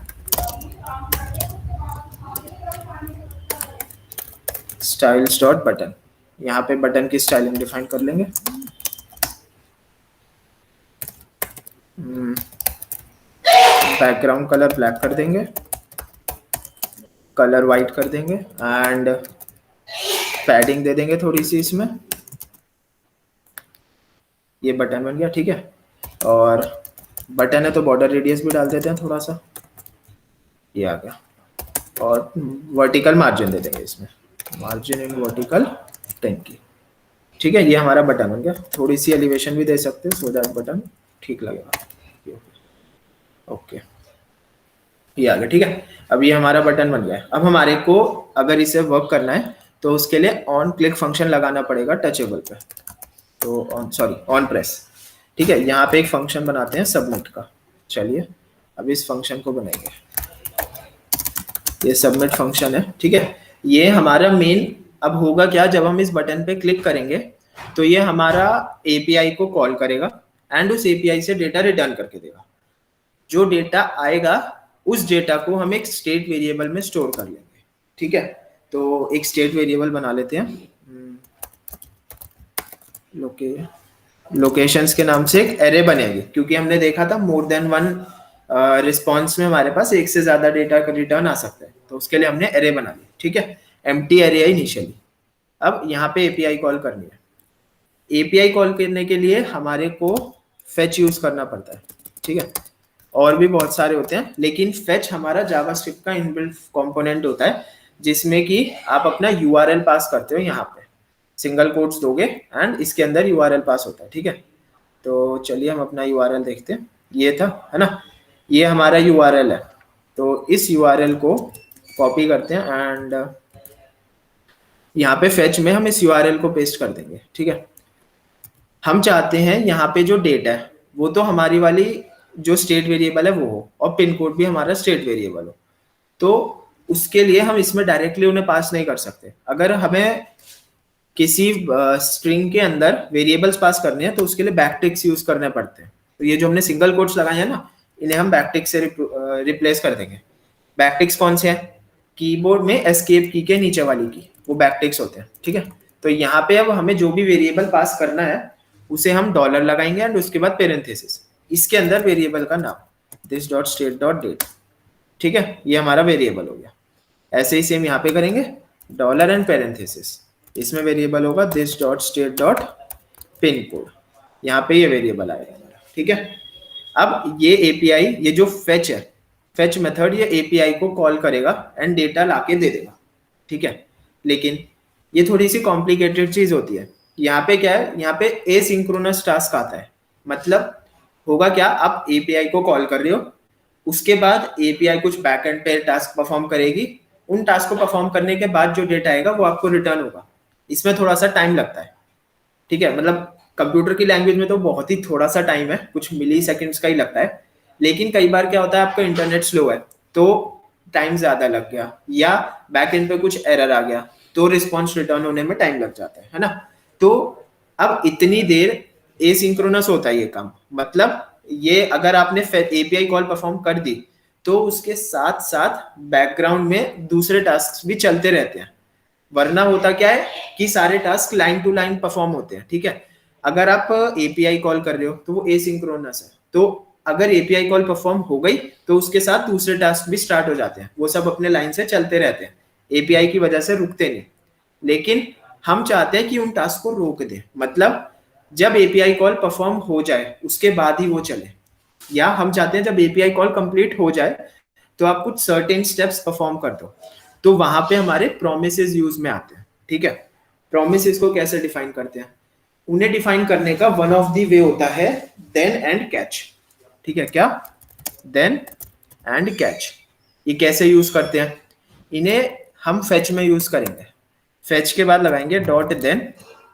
स्टाइल्स डॉट बटन। यहाँ पे बटन की स्टाइलिंग डिफाइन कर लेंगे। बैकग्राउंड कलर ब्लैक कर देंगे, कलर वाइट कर देंगे एंड पैडिंग दे देंगे थोड़ी सी इसमें। ये बटन बन गया, ठीक है। और बटन है तो बॉर्डर रेडियस भी डाल देते हैं थोड़ा सा, ये आ गया। और वर्टिकल मार्जिन दे देंगे इसमें, मार्जिन इन वर्टिकल 10 की, ठीक है। ये हमारा बटन बन गया। थोड़ी सी एलिवेशन भी दे सकते हैं सो दैट बटन ठीक लगेगा। ओके, ये आ गया, ठीक है। अब ये हमारा बटन बन गया है। अब हमारे को अगर इसे वर्क करना है तो उसके लिए ऑन क्लिक फंक्शन लगाना पड़ेगा टचेबल पे, तो ऑन प्रेस, ठीक है। यहाँ पे एक फंक्शन बनाते हैं सबमिट का। चलिए अब इस फंक्शन को बनाएंगे, ये सबमिट फंक्शन है, ठीक है। ये हमारा मेन, अब होगा क्या, जब हम इस बटन पे क्लिक करेंगे तो ये हमारा एपीआई को कॉल करेगा एंड उस एपीआई से डेटा रिटर्न करके देगा। जो डेटा आएगा उस डेटा को हम एक स्टेट वेरिएबल में स्टोर कर लेंगे, ठीक है। तो एक स्टेट वेरिएबल बना लेते हैं, लोकेशंस के नाम से एक एरे बनेगी, क्योंकि हमने देखा था मोर देन वन रिस्पॉन्स में हमारे पास एक से ज्यादा डेटा का रिटर्न आ सकता है, तो उसके लिए हमने एरे बना लिया, ठीक है। एम्प्टी एरे है इनिशियली। अब यहाँ पे एपीआई कॉल करनी है। एपीआई कॉल करने के लिए हमारे को फेच यूज करना पड़ता है, ठीक है। और भी बहुत सारे होते हैं, लेकिन फेच हमारा जावास्क्रिप्ट का इनबिल्ट कंपोनेंट होता है, जिसमें कि आप अपना यूआरएल पास करते हो। यहाँ पे सिंगल कोट्स दोगे एंड इसके अंदर यूआरएल पास होता है, ठीक है। तो चलिए हम अपना यूआरएल देखते हैं। ये था, है ना, ये हमारा यूआरएल है। तो इस यूआरएल को कॉपी करते हैं एंड यहाँ पे फेच में हम इस यूआरएल को पेस्ट कर देंगे, ठीक है। हम चाहते हैं यहाँ पे जो डेटा है वो तो हमारी वाली जो स्टेट वेरिएबल है वो हो, और पिन कोड भी हमारा स्टेट वेरिएबल हो। तो उसके लिए हम इसमें डायरेक्टली उन्हें पास नहीं कर सकते। अगर हमें किसी स्ट्रिंग के अंदर वेरिएबल्स पास करने हैं तो उसके लिए बैकटिक्स यूज करने पड़ते हैं। तो ये जो हमने सिंगल कोट्स लगाए हैं ना, इन्हें हम बैकटिक्स से रिप्लेस कर देंगे। बैकटिक्स कौन से हैं? कीबोर्ड में एस्केप की के नीचे वाली की, वो बैकटिक्स होते हैं, ठीक है। तो यहाँ पे अब हमें जो भी वेरिएबल पास करना है उसे हम डॉलर लगाएंगे एंड उसके बाद पेरेंथेसिस, इसके अंदर वेरिएबल का नाम this dot state dot date, ठीक है। ये हमारा वेरिएबल हो गया। ऐसे ही सेम यहाँ पे करेंगे, डॉलर एंड पेरेंथेसिस, इसमें वेरिएबल होगा this dot state dot pin code, यहाँ पे ये वेरिएबल आएगा हमारा, ठीक है। अब ये एपीआई, ये जो फेच है, फेच मेथड, ये एपीआई को कॉल करेगा एंड डेटा लाके दे देगा, ठीक है। लेकिन ये थोड़ी सी कॉम्प्लिकेटेड चीज होती है। यहाँ पे क्या है, यहाँ पे एसिंक्रोनस टास्क आता है। मतलब होगा क्या, आप एपीआई को कॉल कर रहे हो, उसके बाद एपीआई कुछ बैकएंड पे टास्क परफॉर्म करेगी, उन टास्क को परफॉर्म करने के बाद जो डेटा आएगा वो आपको रिटर्न होगा। इसमें थोड़ा सा टाइम लगता है, ठीक है। मतलब कंप्यूटर की लैंग्वेज में तो बहुत ही थोड़ा सा टाइम है, कुछ मिली सेकेंड्स का ही लगता है। लेकिन कई बार क्या होता है, आपका इंटरनेट स्लो है तो टाइम ज्यादा लग गया, या बैकएंड पे कुछ एरर आ गया तो रिस्पॉन्स रिटर्न होने में टाइम लग जाता है ना। तो अब इतनी देर एसिंक्रोनस होता है ये काम। मतलब ये अगर आपने एपीआई कॉल परफॉर्म कर दी तो उसके साथ साथ बैकग्राउंड में दूसरे टास्क भी चलते रहते हैं। वरना होता क्या है कि सारे task line to line perform होते हैं, ठीक है। अगर आप एपीआई कॉल कर रहे हो तो वो एसिंक्रोनस है, तो अगर एपीआई कॉल परफॉर्म हो गई तो उसके साथ दूसरे टास्क भी स्टार्ट हो जाते हैं, वो सब अपने लाइन से चलते रहते हैं, एपीआई की वजह से रुकते नहीं। लेकिन हम चाहते हैं कि उन टास्क को रोक दें, मतलब जब एपीआई कॉल परफॉर्म हो जाए उसके बाद ही वो चले, या हम चाहते हैं जब एपीआई कॉल कंप्लीट हो जाए तो आप कुछ सर्टेन स्टेप्स परफॉर्म कर दो। तो वहां पे हमारे प्रोमिसेस यूज में आते हैं। ठीक है, प्रोमिसेस को कैसे डिफाइन करते हैं, उन्हें डिफाइन करने का वन ऑफ द वे होता है देन एंड कैच। ठीक है, क्या, देन एंड कैच। ये कैसे यूज करते हैं, इन्हें हम फेच में यूज करेंगे। फेच के बाद लगाएंगे डॉट देन,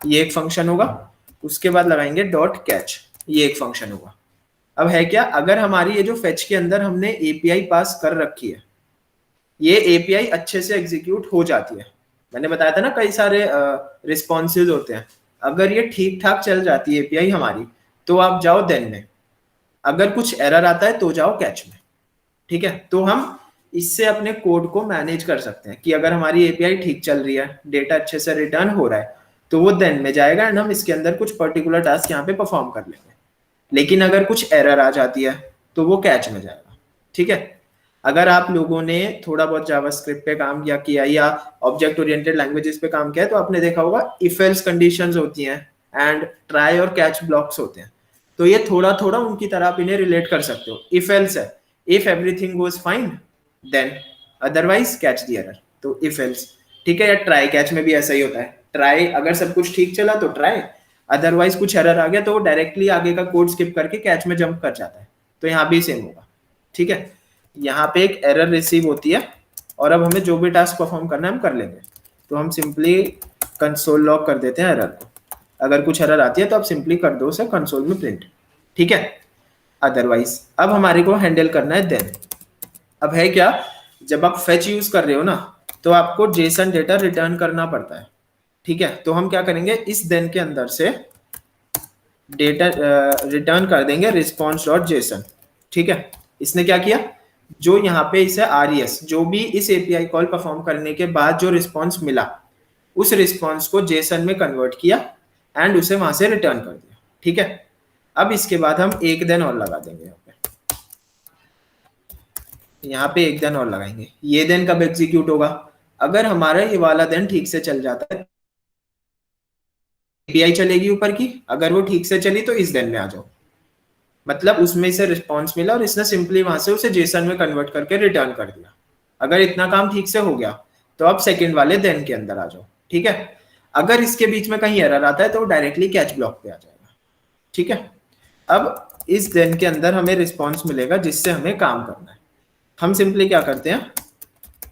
ये एक फंक्शन होगा। उसके बाद लगाएंगे डॉट कैच, ये एक फंक्शन होगा। अब है क्या, अगर हमारी ये जो फेच के अंदर हमने एपीआई पास कर रखी है, ये एपीआई अच्छे से एग्जीक्यूट हो जाती है। मैंने बताया था ना कई सारे रिस्पॉन्सेज होते हैं, अगर ये ठीक ठाक चल जाती है एपीआई हमारी, तो आप जाओ देन में, अगर कुछ एरर आता है तो जाओ कैच में। ठीक है, तो हम इससे अपने कोड को मैनेज कर सकते हैं कि अगर हमारी एपीआई ठीक चल रही है, डेटा अच्छे से रिटर्न हो रहा है, तो वो देन में जाएगा एंड हम इसके अंदर कुछ पर्टिकुलर टास्क यहाँ पे परफॉर्म कर लेंगे। लेकिन अगर कुछ एरर आ जाती है तो वो कैच में जाएगा। ठीक है, अगर आप लोगों ने थोड़ा बहुत जावास्क्रिप्ट पे काम किया या ऑब्जेक्ट ओरिएंटेड लैंग्वेजेस पे काम किया है, तो आपने देखा होगा इफ एल्स कंडीशंस होती हैं एंड ट्राई और कैच ब्लॉक्स होते हैं। तो ये थोड़ा थोड़ा उनकी तरह आप इन्हें रिलेट कर सकते हो। इफ एल्स है, if everything goes fine then, otherwise catch the error, तो इफ एल्स। ठीक है, या ट्राई कैच में भी ऐसा ही होता है, ट्राई अगर सब कुछ ठीक चला तो ट्राई, अदरवाइज कुछ एरर आ गया तो वो डायरेक्टली आगे का कोड स्किप करके कैच में जंप कर जाता है। तो यहाँ भी सेम होगा। ठीक है, यहाँ पे एक एरर रिसीव होती है और अब हमें जो भी टास्क परफॉर्म करना है हम कर लेंगे। तो हम सिंपली कंसोल लॉग कर देते हैं एरर को। अगर कुछ एरर आती है तो आप सिंपली कर दो उसे कंसोल में प्रिंट। ठीक है, अदरवाइज अब हमारे को हैंडल करना है देन। अब है क्या, जब आप फेच यूज कर रहे हो ना, तो आपको जेसन डेटा रिटर्न करना पड़ता है। ठीक है, तो हम क्या करेंगे, इस देन के अंदर से डेटा रिटर्न कर देंगे रिस्पॉन्स डॉट जेसन। ठीक है, इसने क्या किया, जो यहाँ पे इसे आरईएस, जो भी इस एपीआई कॉल परफॉर्म करने के बाद जो रिस्पॉन्स मिला, उस रिस्पॉन्स को जेसन में कन्वर्ट किया एंड उसे वहां से रिटर्न कर दिया। ठीक है, अब इसके बाद हम एक देन और लगा देंगे यहाँ पे एक देन और लगाएंगे। ये देन कब एग्जीक्यूट होगा, अगर हमारा ये वाला देन ठीक से चल जाता है, एपीआई चलेगी ऊपर की, अगर वो ठीक से चली तो इस देन में आ जाओ, मतलब उसमें से रिस्पॉन्स मिला और इसने सिंपली वहां से उसे जेसन में कन्वर्ट करके रिटर्न कर दिया। अगर इतना काम ठीक से हो गया तो आप सेकंड वाले देन के अंदर आ जाओ। ठीक है, अगर इसके बीच में कहीं एरर आता है तो डायरेक्टली कैच ब्लॉक पे आ जाएगा। ठीक है, अब इस देन के अंदर हमें रिस्पॉन्स मिलेगा जिससे हमें काम करना है। हम सिंपली क्या करते हैं,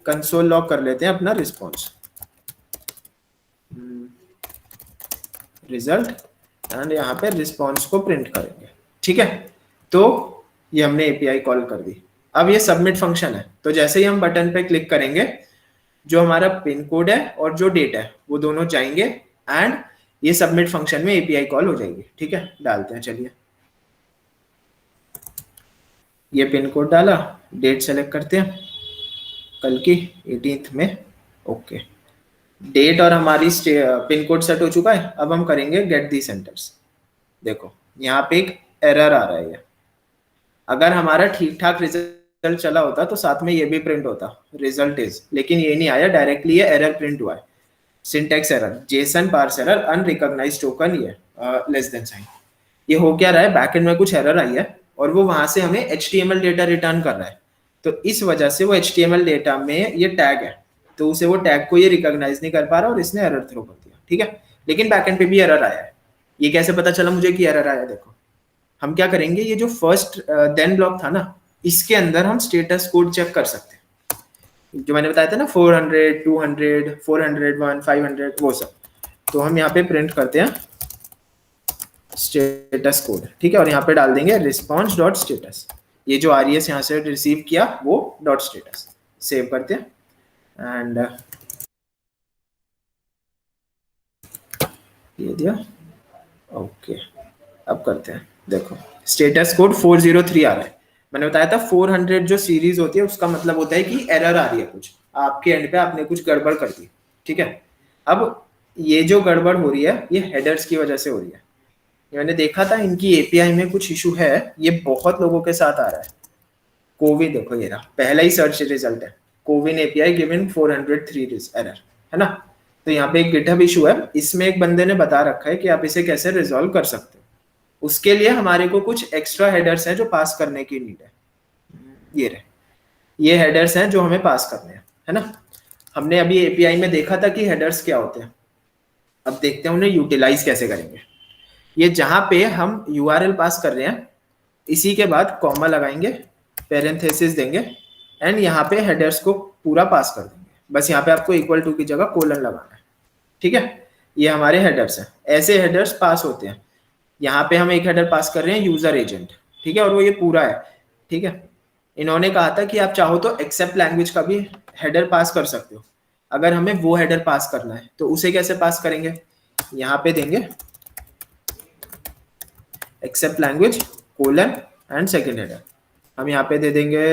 कंसोल लॉग कर लेते हैं अपना रिस्पॉन्स रिजल्ट एंड यहाँ पे रिस्पॉन्स को प्रिंट करेंगे। ठीक है, तो ये हमने एपीआई कॉल कर दी। अब ये सबमिट फंक्शन है, तो जैसे ही हम बटन पे क्लिक करेंगे, जो हमारा पिन कोड है और जो डेट है वो दोनों जाएंगे एंड ये सबमिट फंक्शन में एपीआई कॉल हो जाएगी। ठीक है, डालते हैं, चलिए ये पिन कोड डाला, डेट सेलेक्ट करते हैं कल की 18th में। ओके, डेट और हमारी पिन कोड सेट हो चुका है। अब हम करेंगे गेट दी सेंटर्स। देखो यहाँ पे एक एरर आ रहा है, अगर हमारा ठीक ठाक रिजल्ट चला होता तो साथ में ये भी प्रिंट होता रिजल्ट इज, लेकिन ये नहीं आया, डायरेक्टली ये एरर प्रिंट हुआ है, syntax error, JSON parse error, unrecognized token, ये लेस देन साइन। ये हो क्या रहा है, बैकएंड में कुछ एरर आई है और वो वहां से हमें एचटीएमएल डेटा रिटर्न कर रहा है, तो इस वजह से वो एचटीएमएल डेटा में ये टैग है, तो उसे वो टैग को ये रिकॉग्नाइज नहीं कर पा रहा और इसने एरर थ्रो कर दिया। ठीक है, लेकिन बैकएंड पे भी एरर आया है। ये कैसे पता चला मुझे कि एरर आया, देखो हम क्या करेंगे, ये जो फर्स्ट देन ब्लॉक था ना, इसके अंदर हम स्टेटस कोड चेक कर सकते हैं, जो मैंने बताया था ना 400, 200, 401, 500, वो सब। तो हम यहाँ पे प्रिंट करते हैं स्टेटस कोड। ठीक है, और यहाँ पे डाल देंगे रिस्पॉन्स डॉट स्टेटस, ये जो आरईएस यहाँ से रिसीव किया वो डॉट स्टेटस। सेव करते हैं एंड ये दिया। ओके, अब करते हैं, देखो स्टेटस कोड 403 आ रहा है। मैंने बताया था 400 जो सीरीज होती है उसका मतलब होता है कि एरर आ रही है, कुछ आपके एंड पे आपने कुछ गड़बड़ कर दी। ठीक है, अब ये जो गड़बड़ हो रही है ये हेडर्स की वजह से हो रही है। मैंने देखा था इनकी एपीआई में कुछ इशू है, ये बहुत लोगों के साथ आ रहा है। कोविन, देखो ये रहा पहला ही सर्च रिजल्ट है, कोविन एपीआई गिवन 403 एरर, है ना। तो यहाँ पे एक गिटहब इशू है, इसमें एक बंदे ने बता रखा है कि आप इसे कैसे रिजॉल्व कर सकते हो। उसके लिए हमारे को कुछ एक्स्ट्रा हेडर्स हैं जो पास करने की नीड है। ये रहे, ये हेडर्स हैं जो हमें पास करने हैं, है ना। हमने अभी एपीआई में देखा था कि हेडर्स क्या होते हैं, अब देखते हैं उन्हें यूटिलाइज कैसे करेंगे। ये जहां पे हम यूआरएल पास कर रहे हैं, इसी के बाद कॉमा लगाएंगे, पेरेंथेसिस देंगे, एंड यहाँ पे हेडर्स को पूरा पास कर देंगे। बस यहाँ पे आपको इक्वल टू की जगह कोलन लगाना है, ठीक है। ये हमारे हेडर्स हैं, ऐसे हेडर्स पास होते हैं। यहाँ पे हम एक हेडर पास कर रहे हैं यूजर एजेंट, ठीक है, और वो ये पूरा है, ठीक है। इन्होंने कहा था कि आप चाहो तो एक्सेप्ट लैंग्वेज का भी हेडर पास कर सकते हो। अगर हमें वो हेडर पास करना है तो उसे कैसे पास करेंगे, यहाँ पे देंगे accept language colon and second header, हम यहाँ पे दे देंगे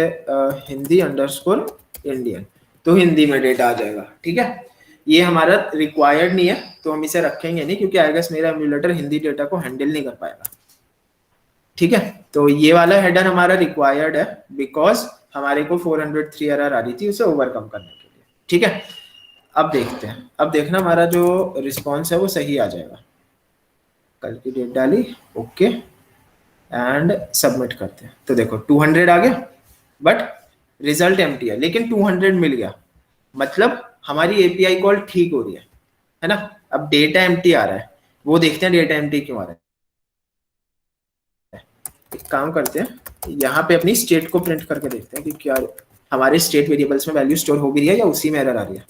हिंदी अंडरस्कोर इंडियन, तो हिंदी में डेटा आ जाएगा, ठीक है। ये हमारा रिक्वायर्ड नहीं है तो हम इसे रखेंगे नहीं, क्योंकि आई गेस मेरा एमुलेटर हिंदी डेटा को हैंडल नहीं कर पाएगा, ठीक है। तो ये वाला हेडर हमारा रिक्वायर्ड है, बिकॉज हमारे को 403 एरर आ रही थी उसे ओवरकम करने के लिए, ठीक है। अब देखते हैं, अब देखना हमारा जो रिस्पॉन्स है वो सही आ जाएगा। कल की डेट डाली, ओके, एंड सबमिट करते हैं। तो देखो 200 आ गया, बट रिजल्ट एम्प्टी है, लेकिन 200 मिल गया, मतलब हमारी एपीआई कॉल ठीक हो रही है ना। अब डेटा एम्प्टी आ रहा है, वो देखते हैं डेटा एम्प्टी क्यों आ रहा है। एक काम करते हैं, यहाँ पे अपनी स्टेट को प्रिंट करके देखते हैं कि क्या हमारे स्टेट वेरिएबल्स में वैल्यू स्टोर हो भी रही है या उसी में एरर आ रही है।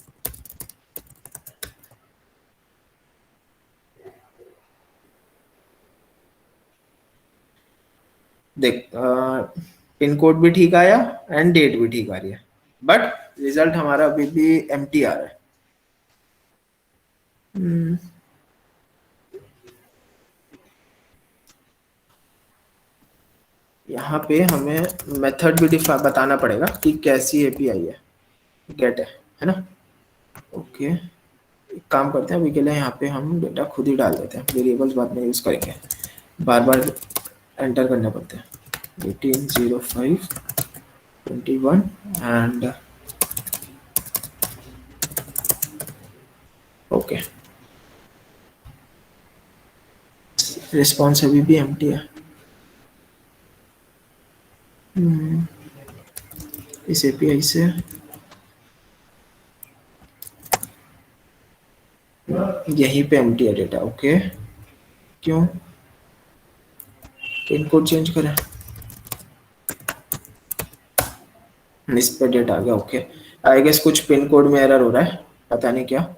देख पिन कोड भी ठीक आया एंड डेट भी ठीक आ रही है, बट रिजल्ट हमारा अभी भी एम्प्टी आ रहा है। यहाँ पे हमें मेथड भी बताना पड़ेगा कि कैसी एपीआई है, गेट है ना। ओके, एक काम करते हैं, अभी के लिए यहाँ पे हम डेटा खुद ही डाल देते हैं, वेरिएबल्स बाद में यूज करेंगे, बार बार एंटर करने पड़ते हैं। 180521 एंड ओके, रिस्पॉन्स अभी भी एम्प्टी है। इस एपीआई से यहीं पे एम्प्टी है डेटा, ओके, क्यों, पिन कोड चेंज करें, इस पे डेटा आ गया, ओके। आई गेस कुछ पिन कोड में एरर हो रहा है, पता नहीं क्या,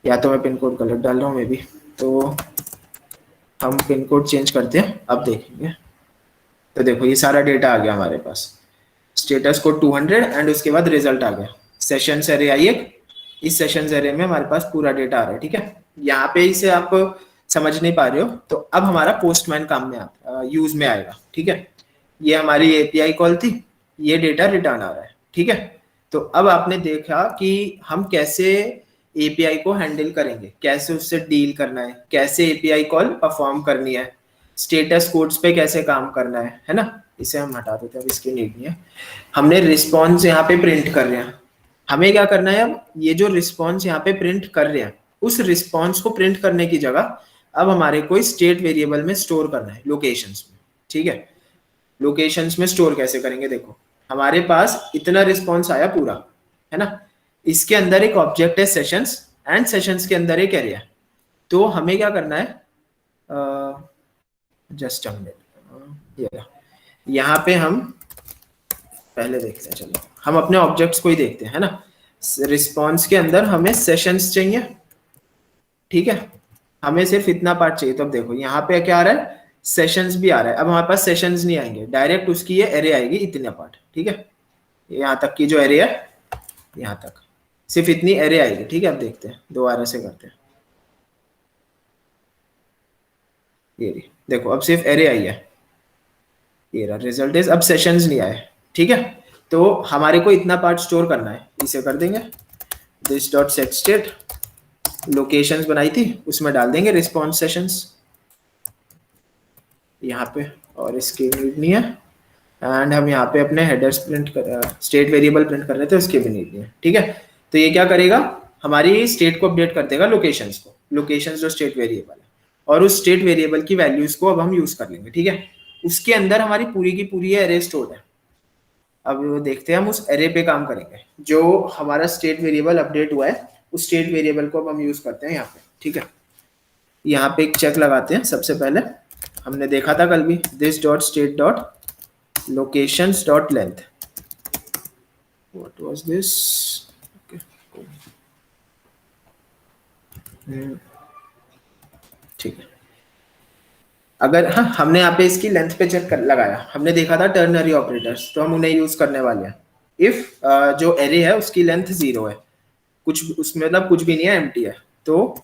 या तो मैं पिन कोड गलत डाल रहा हूँ मे बी, तो हम पिन कोड चेंज करते हैं, अब देखेंगे। तो देखो ये सारा डेटा आ गया हमारे पास, स्टेटस कोड 200 एंड उसके बाद रिजल्ट आ गया, सेशन एरे आई एक, इस सेशन एरे में हमारे पास पूरा डेटा आ रहा है, ठीक है। यहाँ पे इसे आप समझ नहीं पा रहे हो, तो अब हमारा पोस्टमैन काम में यूज में आएगा, ठीक है। ये हमारी एपीआई कॉल थी, ये डेटा रिटर्न आ रहा है, ठीक है। तो अब आपने देखा कि हम कैसे एपीआई को हैंडल करेंगे, कैसे उससे डील करना है, कैसे एपीआई कॉल परफॉर्म करनी है, स्टेटस कोड्स पे कैसे काम करना है ना। इसे हम हटा देते हैं, अब इसकी नीड नहीं है। हमने रिस्पॉन्स यहाँ पे प्रिंट कर रहे हैं, हमें क्या करना है, अब ये जो रिस्पॉन्स यहाँ पे प्रिंट कर रहे हैं, उस रिस्पॉन्स को प्रिंट करने की जगह अब हमारे को स्टेट वेरिएबल में स्टोर करना है, लोकेशंस में, ठीक है। लोकेशंस में स्टोर कैसे करेंगे, देखो हमारे पास इतना रिस्पॉन्स आया पूरा, है ना। इसके अंदर एक ऑब्जेक्ट है सेशंस, एंड सेशंस के अंदर एक एरिया, तो हमें क्या करना है, जस्ट यहाँ पे हम पहले देखते हैं, चलो हम अपने ऑब्जेक्ट्स को ही देखते हैं, है ना। रिस्पॉन्स के अंदर हमें सेशंस चाहिए, ठीक है, हमें सिर्फ इतना पार्ट चाहिए। तो अब देखो यहाँ पे क्या आ रहा है, सेशंस भी आ रहा है। अब हमारे पास सेशंस नहीं आएंगे, डायरेक्ट उसकी ये एरे आएगी, इतने पार्ट, ठीक है, यहाँ तक की जो एरे है, यहाँ तक सिर्फ इतनी एरे आएगी, ठीक है। अब देखते हैं, दोबारा से करते हैं, ये देखो अब सिर्फ एरे आई है, ये रहा रिजल्ट इज, अब सेशंस नहीं आए, ठीक है। तो हमारे को इतना पार्ट स्टोर करना है, इसे कर देंगे this dot set state, locations बनाई थी उसमें डाल देंगे रिस्पॉन्स सेशंस यहाँ पे, और इसकी नीड नहीं है। एंड हम यहाँ पे अपने हेडर्स प्रिंट कर, स्टेट वेरिएबल प्रिंट कर रहे थे, उसकी भी नीड नहीं है, ठीक है। तो ये क्या करेगा, हमारी स्टेट को अपडेट कर देगा लोकेशंस को, लोकेशंस जो स्टेट वेरिएबल है, और उस स्टेट वेरिएबल की वैल्यूज को अब हम यूज कर लेंगे, ठीक है। उसके अंदर हमारी पूरी की पूरी एरे स्टोर है। अब देखते हैं हम उस एरे पे काम करेंगे, जो हमारा स्टेट वेरिएबल अपडेट हुआ है उस स्टेट वेरिएबल को अब हम यूज करते हैं यहाँ पे। ठीक है, यहाँ पे एक चेक लगाते हैं। सबसे पहले हमने देखा था कल भी, this dot state dot locations dot length, what was this. ठीक है, अगर हाँ हमने यहाँ पे इसकी लेंथ पे चेक कर लगाया, हमने देखा था टर्नरी ऑपरेटर्स, तो हम उन्हें यूज करने वाले हैं। इफ जो एरे है उसकी लेंथ 0 है, कुछ उसमें मतलब कुछ भी नहीं है, एम्प्टी है, तो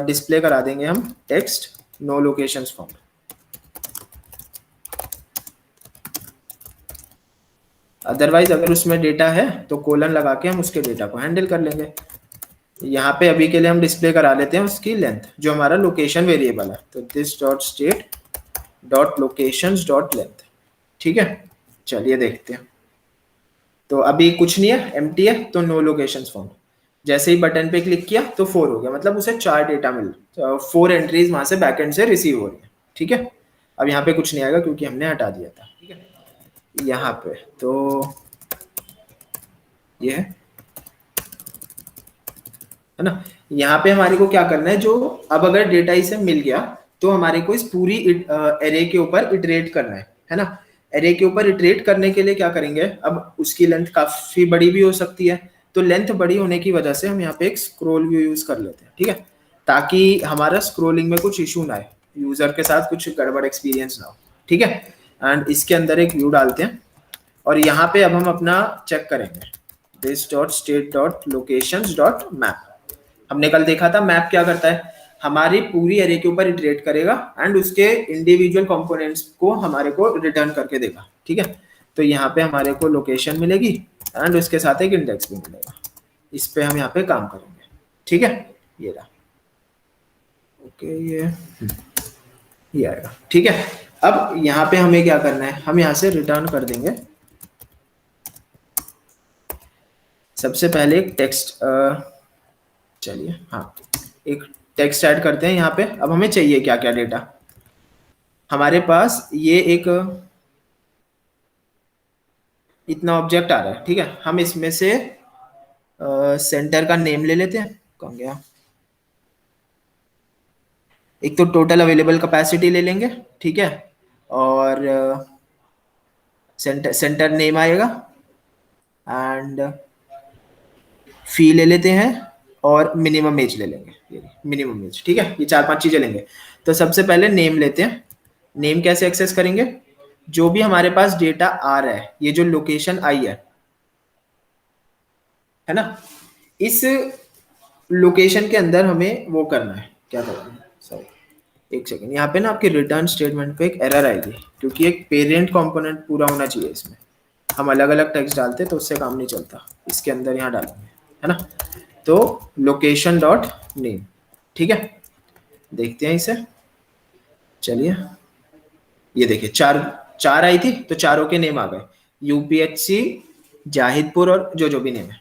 डिस्प्ले करा देंगे हम text no locations found. Otherwise अगर उसमें डेटा है तो कोलन लगा के हम उसके डेटा को हैंडल कर लेंगे। यहाँ पे अभी के लिए हम डिस्प्ले करा लेते हैं उसकी लेंथ, जो हमारा लोकेशन वेरिएबल है, तो this dot state dot locations dot length. ठीक है, चलिए देखते हैं। तो अभी कुछ नहीं है, एम्प्टी है, तो नो लोकेशंस फाउंड। जैसे ही बटन पे क्लिक किया तो 4 हो गया, मतलब उसे 4 डेटा मिल, 4 एंट्रीज वहां से बैकएंड से रिसीव हो रही है। ठीक है, अब यहाँ पे कुछ नहीं आएगा क्योंकि हमने हटा दिया था। ठीक है, यहाँ पे तो ये है ना, यहाँ पे हमारे को क्या करना है, जो अब अगर डेटा इसे मिल गया तो हमारे को इस पूरी एरे के ऊपर इटरेट करना है ना। एरे के ऊपर इटरेट करने के लिए क्या करेंगे, अब उसकी लेंथ काफी बड़ी भी हो सकती है, तो लेंथ बड़ी होने की वजह से हम यहाँ पे एक स्क्रॉल व्यू यूज कर लेते हैं। ठीक है, ताकि हमारा स्क्रोलिंग में कुछ इशू ना आए, यूजर के साथ कुछ गड़बड़ एक्सपीरियंस ना हो। ठीक है, एंड इसके अंदर एक व्यू डालते हैं, और यहाँ पे अब हम अपना चेक करेंगे, this dot state dot locations dot map. हमने कल देखा था मैप क्या करता है, हमारी पूरी एरे के ऊपर इटरेट करेगा एंड उसके इंडिविजुअल कंपोनेंट्स को हमारे को रिटर्न करके देगा। ठीक है, तो यहाँ पे हमारे को लोकेशन मिलेगी एंड उसके साथ एक इंडेक्स भी मिलेगा। इस पे हम यहाँ पे काम करेंगे। ठीक है, ये रहा। ओके, ये आएगा। ठीक है, अब यहाँ पे हमें क्या करना है, हम यहाँ से रिटर्न कर देंगे सबसे पहले एक टेक्स्ट, चलिए हाँ एक टेक्स्ट ऐड करते हैं यहाँ पे। अब हमें चाहिए क्या क्या डेटा, हमारे पास ये एक इतना ऑब्जेक्ट आ रहा है। ठीक है, हम इसमें से सेंटर का नेम ले लेते हैं, कहाँ गया, एक तो टोटल अवेलेबल कैपेसिटी ले लेंगे। ठीक है, और सेंटर सेंटर नेम आएगा, एंड फी ले लेते हैं, और मिनिमम एज ले लेंगे, ये मिनिमम एज। ठीक है, ये 4-5 चीजें लेंगे। तो सबसे पहले नेम लेते हैं। नेम कैसे एक्सेस करेंगे, जो भी हमारे पास डेटा आ रहा है, ये जो लोकेशन आई है ना, इस लोकेशन के अंदर हमें वो करना है, क्या करना है, सॉरी एक सेकेंड, यहाँ पे ना आपके रिटर्न स्टेटमेंट पे एक एरर आएगी, क्योंकि एक पेरेंट कंपोनेंट पूरा होना चाहिए इसमें। हम अलग अलग टेक्स्ट डालते तो उससे काम नहीं चलता, इसके अंदर यहाँ डालेंगे, है ना। तो लोकेशन डॉट नेम। ठीक है, देखते हैं इसे, चलिए ये देखिए, चार चार आई थी तो चारों के नेम आ गए, यूपीएचसी, जाहिदपुर, और जो भी नेम है।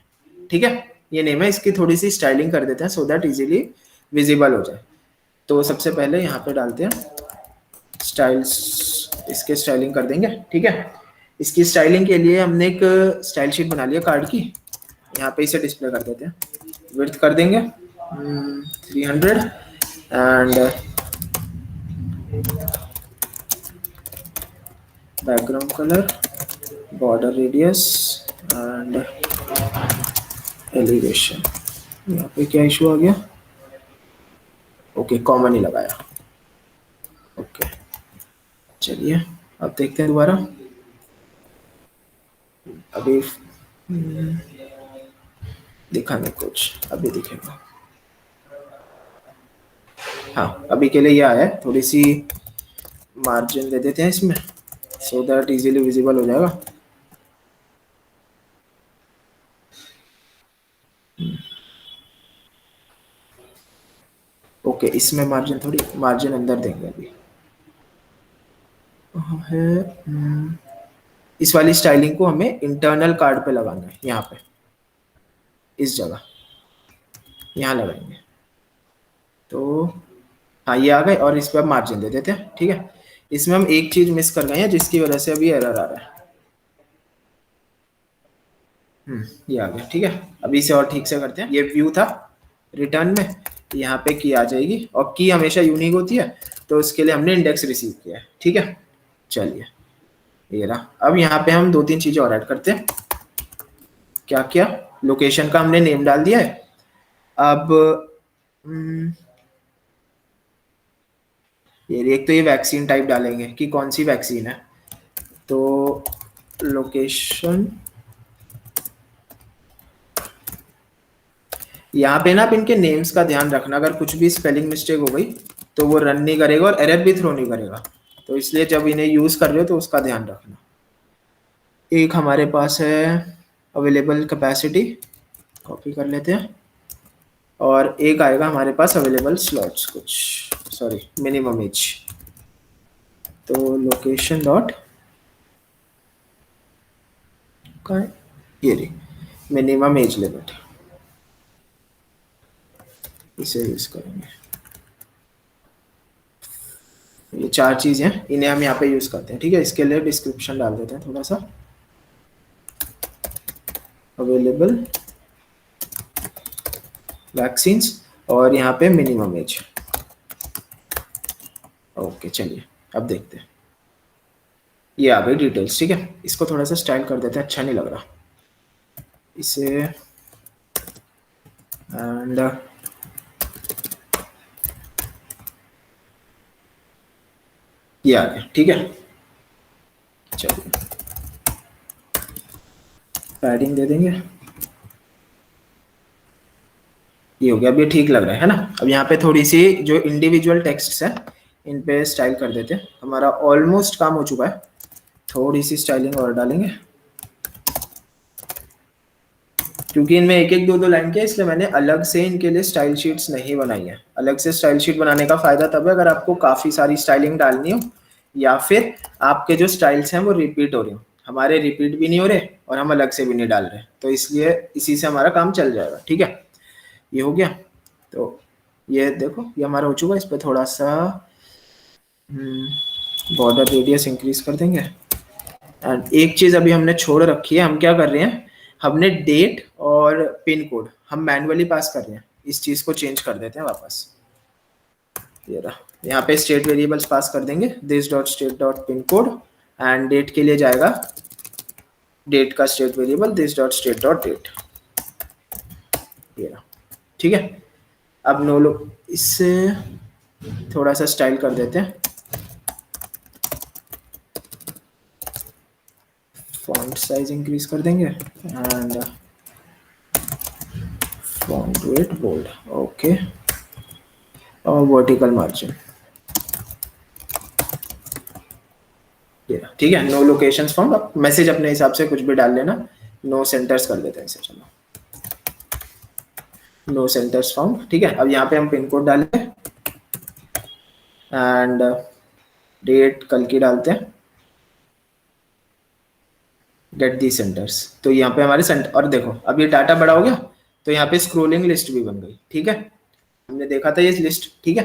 ठीक है, ये नेम है, इसकी थोड़ी सी स्टाइलिंग कर देते हैं सो दैट इजीली विजिबल हो जाए। तो सबसे पहले यहाँ पे डालते हैं स्टाइल्स, इसके स्टाइलिंग कर देंगे। ठीक है, इसकी स्टाइलिंग के लिए हमने एक स्टाइल शीट बना लिया कार्ड की, यहाँ पे इसे डिस्प्ले कर देते हैं। विड्थ कर देंगे 300 and background colour, border radius and elevation. यहाँ पे क्या इशू आ गया, ओके कॉमन ही लगाया। ओके, चलिए अब देखते हैं दोबारा। अभी दिखा नहीं कुछ, अभी दिखेगा। हाँ अभी के लिए ये आया है, थोड़ी सी मार्जिन दे देते हैं इसमें सो दैट इजीली विजिबल हो जाएगा। ओके, इसमें मार्जिन, थोड़ी मार्जिन अंदर देंगे अभी। है इस वाली स्टाइलिंग को हमें इंटरनल कार्ड पे लगाना है, यहाँ पे इस जगह यहाँ लगाएंगे। तो हाँ ये आ गए, और इस पर मार्जिन दे देते हैं। ठीक है, इसमें हम एक चीज मिस कर गए हैं जिसकी वजह से अभी एरर आ रहा है। ये आ गया। ठीक है, अभी इसे और ठीक से करते हैं। ये व्यू था रिटर्न में, यहाँ पे की आ जाएगी, और की हमेशा यूनिक होती है, तो उसके लिए हमने इंडेक्स रिसीव किया है। ठीक है, चलिए ये रहा। अब यहाँ पे हम 2-3 चीजें और ऐड करते हैं। क्या क्या, लोकेशन का हमने नेम डाल दिया है। अब ये एक तो ये वैक्सीन टाइप डालेंगे कि कौन सी वैक्सीन है, तो लोकेशन। यहाँ पे ना आप इनके नेम्स का ध्यान रखना, अगर कुछ भी स्पेलिंग मिस्टेक हो गई तो वो रन नहीं करेगा और एरर भी थ्रो नहीं करेगा, तो इसलिए जब इन्हें यूज कर रहे हो तो उसका ध्यान रखना। एक हमारे पास है अवेलेबल कैपेसिटी, कॉपी कर लेते हैं, और एक आएगा हमारे पास अवेलेबल स्लॉट्स कुछ, सॉरी मिनिमम एज, तो लोकेशन डॉट का ये रही मिनिमम एज लिमिट, इसे यूज करेंगे। ये 4 चीजें हैं, इन्हें हम यहाँ पे यूज करते हैं। ठीक है, इसके लिए डिस्क्रिप्शन डाल देते हैं थोड़ा सा, अवेलेबल वैक्सीन्स, और यहाँ पे मिनिमम एज। ओके चलिए अब देखते हैं, ये आ गई डिटेल्स। ठीक है, इसको थोड़ा सा स्टाइल कर देते हैं, अच्छा नहीं लग रहा इसे, एंड ये आ गया। ठीक है, चलिए पैडिंग दे देंगे, ये हो गया। अब ये ठीक लग रहा है ना। अब यहाँ पे थोड़ी सी जो इंडिविजुअल टेक्स्ट है इन पे स्टाइल कर देते हैं। हमारा ऑलमोस्ट काम हो चुका है, थोड़ी सी स्टाइलिंग और डालेंगे, क्योंकि इनमें एक एक 2-2 लाइन के, इसलिए मैंने अलग से इनके लिए स्टाइल शीट्स नहीं बनाई है। अलग से स्टाइल शीट बनाने का फायदा तब है अगर आपको काफी सारी स्टाइलिंग डालनी हो, या फिर आपके जो स्टाइल्स हैं वो रिपीट हो रहे हो। हमारे रिपीट भी नहीं हो रहे और हम अलग से भी नहीं डाल रहे, तो इसलिए इसी से हमारा काम चल जाएगा। ठीक है, ये हो गया। तो ये देखो, ये हमारा हो चुका है। इस पर थोड़ा सा बॉर्डर रेडियस इंक्रीज कर देंगे। एंड एक चीज अभी हमने छोड़ रखी है, हम क्या कर रहे हैं, हमने डेट और पिन कोड हम मैन्युअली पास कर रहे हैं, इस चीज को चेंज कर देते हैं वापस। ये रहा, यहाँ पे स्टेट वेरिएबल्स पास कर देंगे, this dot state dot pin code, and date के लिए जाएगा डेट का state variable this dot state dot date. ये रहा, ठीक है। अब नो लो, इससे थोड़ा सा स्टाइल कर देते हैं, फॉन्ट साइज इंक्रीज कर देंगे, and font weight bold, okay, और वर्टिकल मार्जिन। ठीक है, नो लोकेशंस फाउंड। अब मैसेज अपने हिसाब से कुछ भी डाल लेना, नो सेंटर्स कर देते हैं इसे, चलो नो सेंटर्स फाउंड। ठीक है, अब यहाँ पे हम पिन कोड डालें एंड डेट कल की डालते हैं, गेट दी सेंटर्स, तो यहाँ पे हमारे सेंटर, और देखो अब ये डाटा बड़ा हो गया, तो यहाँ पे स्क्रोलिंग लिस्ट भी बन गई। ठीक है, हमने देखा था ये लिस्ट। ठीक है,